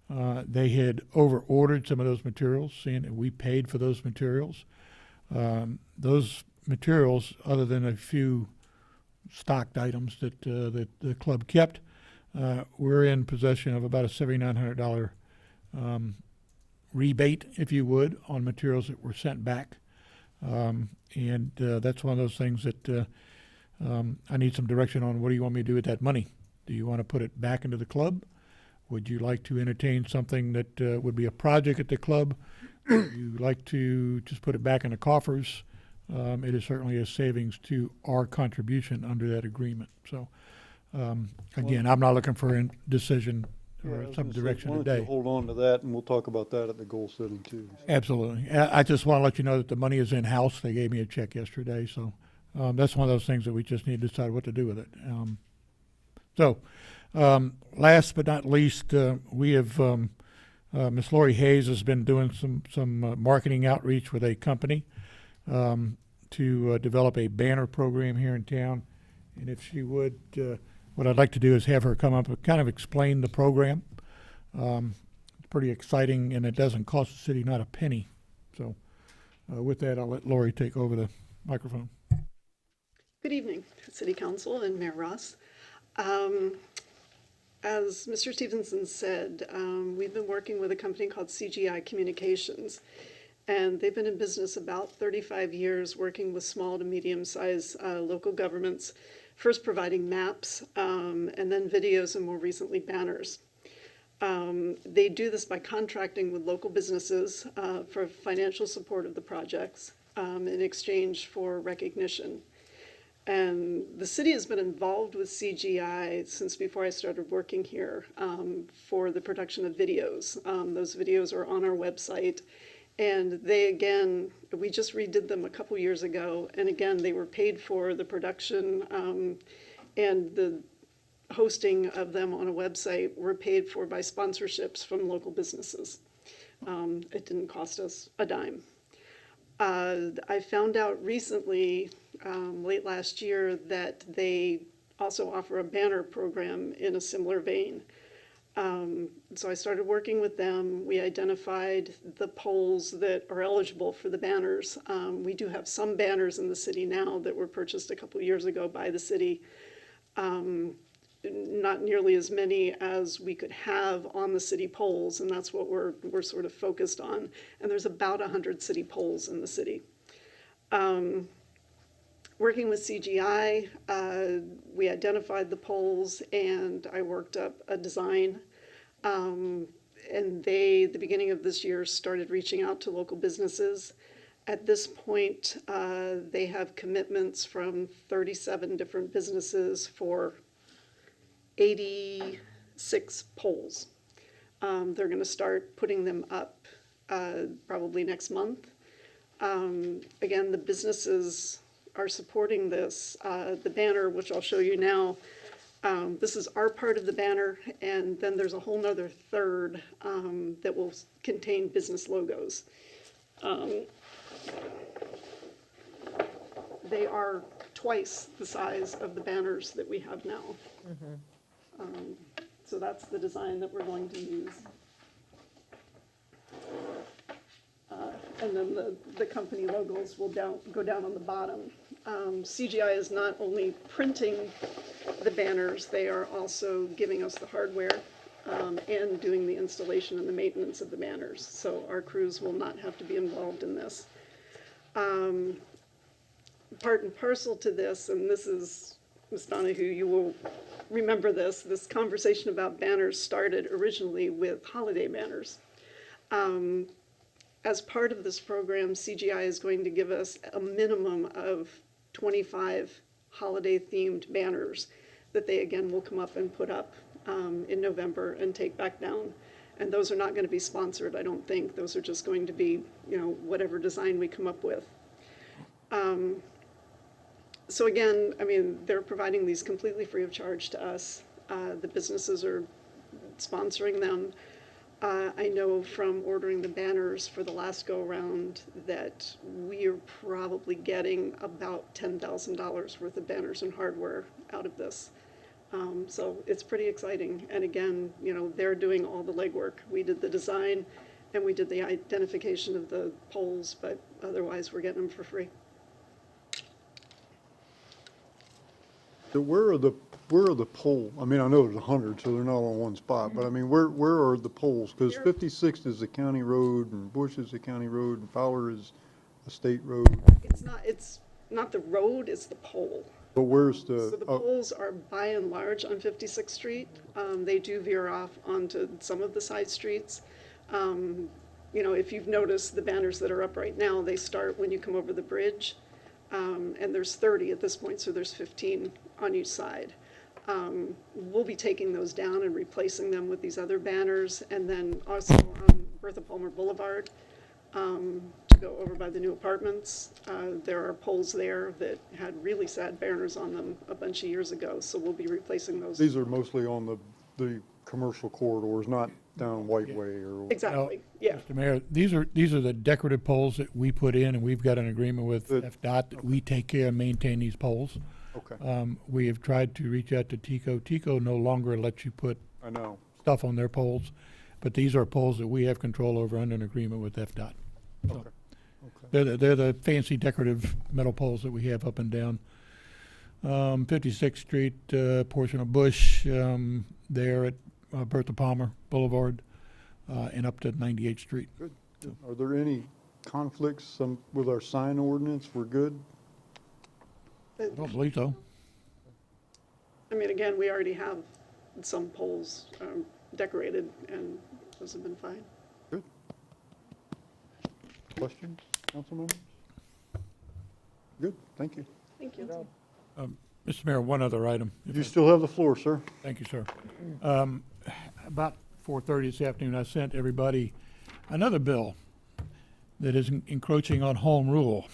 They had over-ordered some of those materials, seeing that we paid for those materials. Those materials, other than a few stocked items that the club kept, we're in possession of about a $7,900 rebate, if you would, on materials that were sent back. And that's one of those things that I need some direction on. What do you want me to do with that money? Do you want to put it back into the club? Would you like to entertain something that would be a project at the club? Would you like to just put it back in the coffers? It is certainly a savings to our contribution under that agreement. So, again, I'm not looking for a decision or some direction Why don't today. you hold on to that, and we'll talk about that at the goal setting too. Absolutely. I just want to let you know that the money is in-house. They gave me a check yesterday, so that's one of those things that we just need to decide what to do with it. Last but not least, we have Ms. Lori Hayes has been doing some marketing outreach with a company to develop a banner program here in town. And if she would, what I'd like to do is have her come up and kind of explain the program. It's pretty exciting, and it doesn't cost the city not a penny. So with that, I'll let Lori take over the microphone. Good evening, City Council and Mayor Ross. As Mr. Stevenson said, we've been working with a company called CGI Communications, and they've been in business about 35 years, working with small to medium-sized local governments, first providing maps, and then videos, and more recently banners. They do this by contracting with local businesses for financial support of the projects in exchange for recognition. And the city has been involved with CGI since before I started working here for the production of videos. Those videos are on our website. And we just redid them a couple years ago. And again, they were paid for the production and the hosting of them on a website were paid for by sponsorships from local businesses. It didn't cost us a dime. I found out recently, late last year, that they also offer a banner program in a similar vein. So I started working with them. We identified the poles that are eligible for the banners. We do have some banners in the city now that were purchased a couple years ago by the city. Not nearly as many as we could have on the city poles, and that's what we're sort of focused on. And there's about 100 city poles in the city. Working with CGI, we identified the poles, and I worked up a design. And they, at the beginning of this year, started reaching out to local businesses. At this point, they have commitments from 37 different businesses for 86 poles. They're going to start putting them up probably next month. Again, the businesses are supporting this. The banner, which I'll show you now, this is our part of the banner, and then there's a whole nother third that will contain business logos. They are twice the size of the banners that we have now. So that's the design that we're going to use. And then the company logos will go down on the bottom. CGI is not only printing the banners, they are also giving us the hardware and doing the installation and the maintenance of the banners. So our crews will not have to be involved in this. Part and parcel to this, and this is, Ms. Donahue, you will remember this conversation about banners started originally with holiday banners. As part of this program, CGI is going to give us a minimum of 25 holiday-themed banners that they, again, will come up and put up in November and take back down. And those are not going to be sponsored, I don't think. Those are just going to be, whatever design we come up with. So again, I mean, they're providing these completely free of charge to us. The businesses are sponsoring them. I know from ordering the banners for the last go-around that we are probably getting about $10,000 worth of banners and hardware out of this. So it's pretty exciting. And again, they're doing all the legwork. We did the design and we did the identification of the poles, but otherwise we're getting them for free. So where are the poles? I mean, I know there's 100, so they're not on one spot, but I mean, where are the poles? Because 56th is a county road, and Bush is a county road, and Fowler is a state road. It's not the road, it's the pole. But where's the? So the poles are by and large on 56th Street. They do veer off onto some of the side streets. If you've noticed the banners that are up right now, they start when you come over the bridge. And there's 30 at this point, so there's 15 on each side. We'll be taking those down and replacing them with these other banners, and then also on Bertha Palmer Boulevard, to go over by the new apartments. There are poles there that had really sad banners on them a bunch of years ago, so we'll be replacing those. These are mostly on the commercial corridors, not down White Way or. Exactly, yeah. Mr. Mayor, these are the decorative poles that we put in, and we've got an agreement with FDOT that we take care and maintain these poles. Okay. We have tried to reach out to Tico. Tico no longer lets you put I know. stuff on their poles, but these are poles that we have control over under an agreement with FDOT. So Okay. they're the fancy decorative metal poles that we have up and down 56th Street, portion of Bush, there at Bertha Palmer Boulevard, and up to 98th Street. Good. Are there any conflicts with our sign ordinance? We're good? I don't believe so. I mean, again, we already have some poles decorated, and those have been fine. Good. Questions, council members? Good, thank you. Thank you. Mr. Mayor, one other item. You still have the floor, sir. Thank you, sir. About 4:30 this afternoon, I sent everybody another bill that is encroaching on home rule.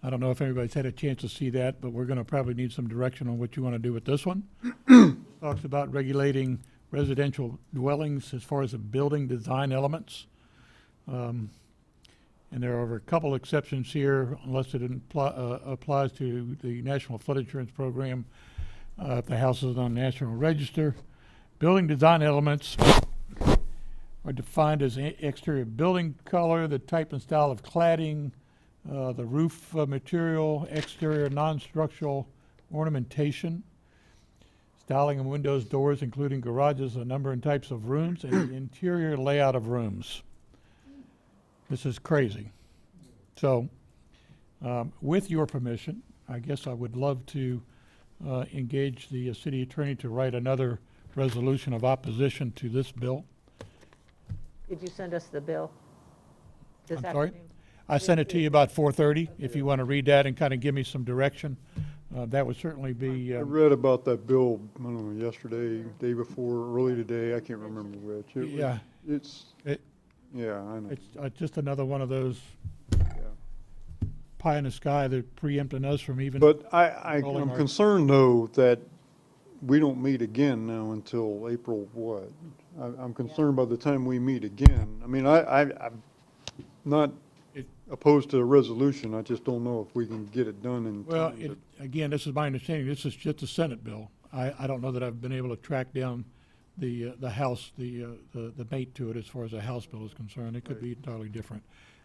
I don't know if everybody's had a chance to see that, but we're going to probably need some direction on what you want to do with this one. Talks about regulating residential dwellings as far as the building design elements. And there are a couple exceptions here, unless it applies to the National Flood Insurance Program, if the house is on the National Register, Building design elements are defined as exterior building color, the type and style of cladding, the roof material, exterior non-structural ornamentation, styling of windows, doors, including garages, a number and types of rooms, and the interior layout of rooms. This is crazy. So, with your permission, I guess I would love to engage the city attorney to write another resolution of opposition to this bill. Did you send us the bill this I'm sorry? afternoon? I sent it to you about 4:30. If you want to read that and kind of give me some direction, that would certainly be. I read about that bill, I don't know, yesterday, day before, early today, I can't remember which. Yeah. Yeah, I know. It's just another one of those pie in the sky that preempting us from even. But controlling I'm our- concerned, though, that we don't meet again now until April what? I'm concerned by the time we meet again. I mean, I'm not opposed to a resolution, I just don't know if we can get it done in Well, time. again, this is my understanding, this is just a Senate bill. I don't know that I've been able to track down the House, the mate to it as far as the House bill is concerned. It could be entirely different.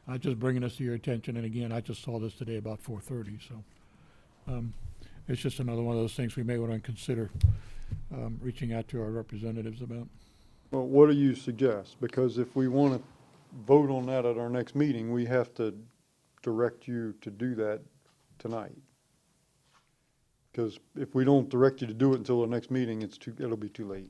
I'm just bringing this to your attention, and again, I just saw this today about 4:30, so. It's just another one of those things we may want to consider reaching out to our representatives about. Well, what do you suggest? Because if we want to vote on that at our next meeting, we have to direct you to do that tonight. Because if we don't direct you to do it until the next meeting, it'll be too late.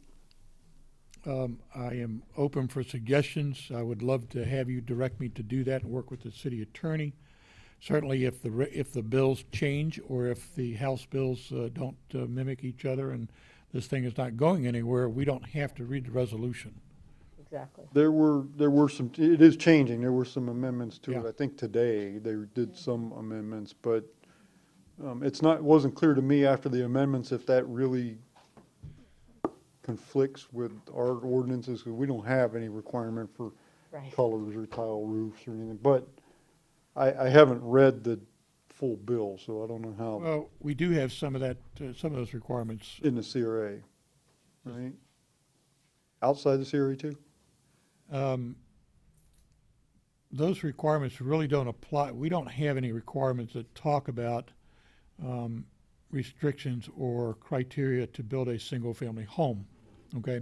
I am open for suggestions. I would love to have you direct me to do that and work with the city attorney. Certainly, if the bills change or if the House bills don't mimic each other and this thing is not going anywhere, we don't have to read the resolution. Exactly. There were some, it is changing, there were some amendments to it. Yeah. I think today they did some amendments, but it wasn't clear to me after the amendments if that really conflicts with our ordinances, because we don't have any requirement for Right. colors or tile roofs or anything. But I haven't read the full bill, so I don't know how, Well, we do have some of that, some of those requirements. in the CRA, right? Outside the CRA too? Those requirements really don't apply. We don't have any requirements that talk about restrictions or criteria to build a single-family home, okay?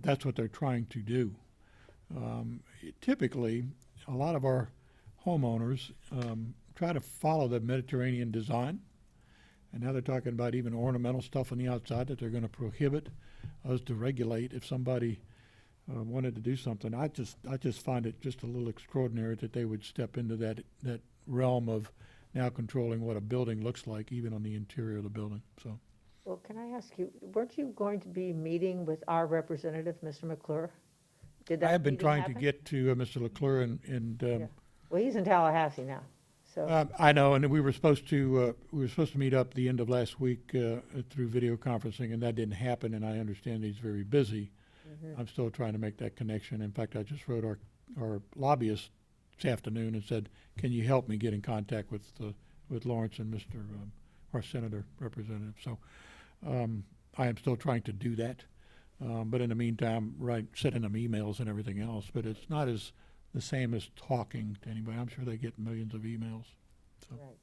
That's what they're trying to do. Typically, a lot of our homeowners try to follow the Mediterranean design, and now they're talking about even ornamental stuff on the outside that they're going to prohibit us to regulate if somebody wanted to do something. I just find it just a little extraordinary that they would step into that realm of now controlling what a building looks like, even on the interior of the building. So, Well, can I ask you, weren't you going to be meeting with our representative, Mr. McClure? Did I that have been meeting trying to happen? get to Mr. Leclerc and Yeah. Well, he's in Tallahassee now, so. I know, and we were supposed to meet up the end of last week through video conferencing, and that didn't happen. And I understand he's very busy. I'm still trying to make that connection. In fact, I just wrote our lobbyist this afternoon and said, "Can you help me get in contact with Lawrence and Mr. Our Senator representative?" So I am still trying to do that. But in the meantime, sending them emails and everything else. But it's not the same as talking to anybody. I'm sure they get millions of emails. So Right.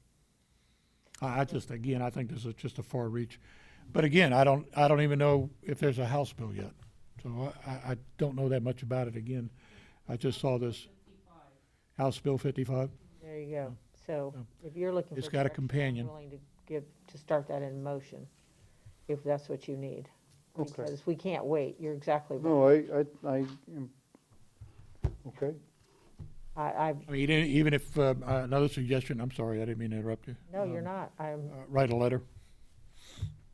I think this is just a far reach. But again, I don't even know if there's a House bill yet. So I don't know that much about it. Again, I just saw this House Bill 55. There you go. So if you're looking for. It's got a direction, I'm companion. willing to start that in motion, if that's what you need. Okay. Because we can't wait. You're exactly right. No, I am, okay. I mean, even if, another suggestion, I'm sorry, I didn't mean to interrupt you. No, you're not. Write a letter.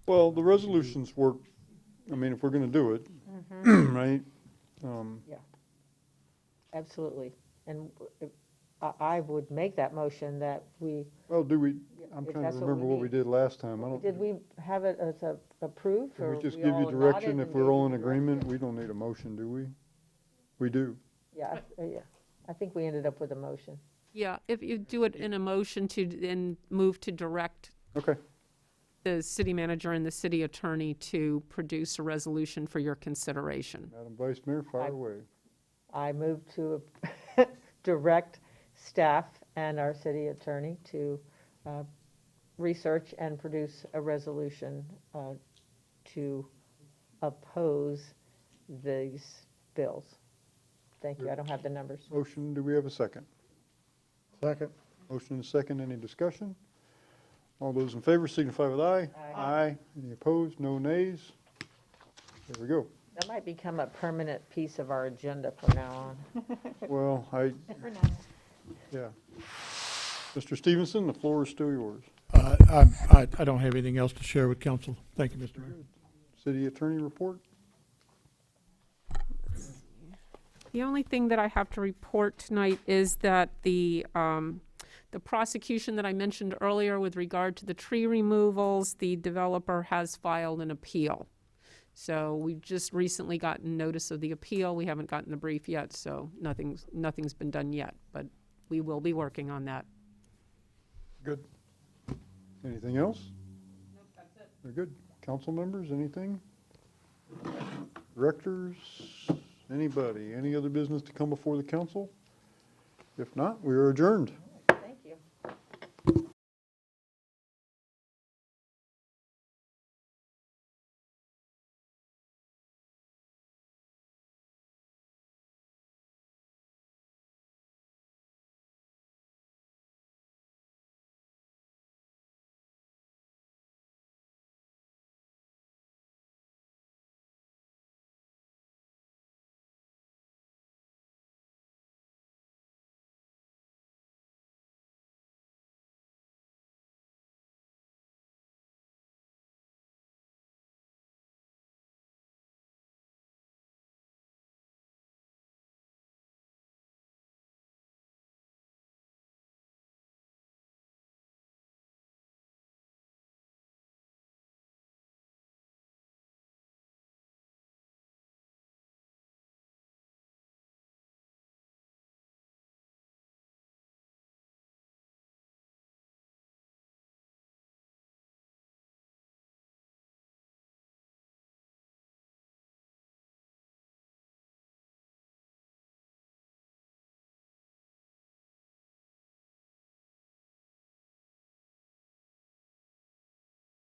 Well, the resolutions work, I mean, if we're gonna do it, right? Yeah. Absolutely. And I would make that motion that we, Well, I'm if trying that's to what remember we what we need. did last time. I don't. did we have it as approved, Can or we just we give you all direction nodded if and we're gave all you in direction? agreement? We don't need a motion, do we? We do. Yeah, yeah. I think we ended up with a motion. Yeah, if you do it in a motion to then move to direct Okay. the city manager and the city attorney to produce a resolution for your consideration. Madam Vice Mayor, fire away. I move to direct staff and our city attorney to research and produce a resolution to oppose these bills. Thank you. I don't have the numbers. Motion, do we have a second? Second. Motion and a second, any discussion? All those in favor signify with aye. Aye. Any opposed? No nays? There we go. That might become a permanent piece of our agenda from now on. Well, For now. yeah. Mr. Stevenson, the floor is still yours. I don't have anything else to share with council. Thank you, Mr. Mayor. City attorney report? The only thing that I have to report tonight is that the prosecution that I mentioned earlier with regard to the tree removals, the developer has filed an appeal. So we've just recently gotten notice of the appeal. We haven't gotten the brief yet, so nothing's been done yet, but we will be working on that. Good. Anything else? Nope, that's it. Very good. Council members, anything? Directors, anybody? Any other business to come before the council? If not, we are adjourned.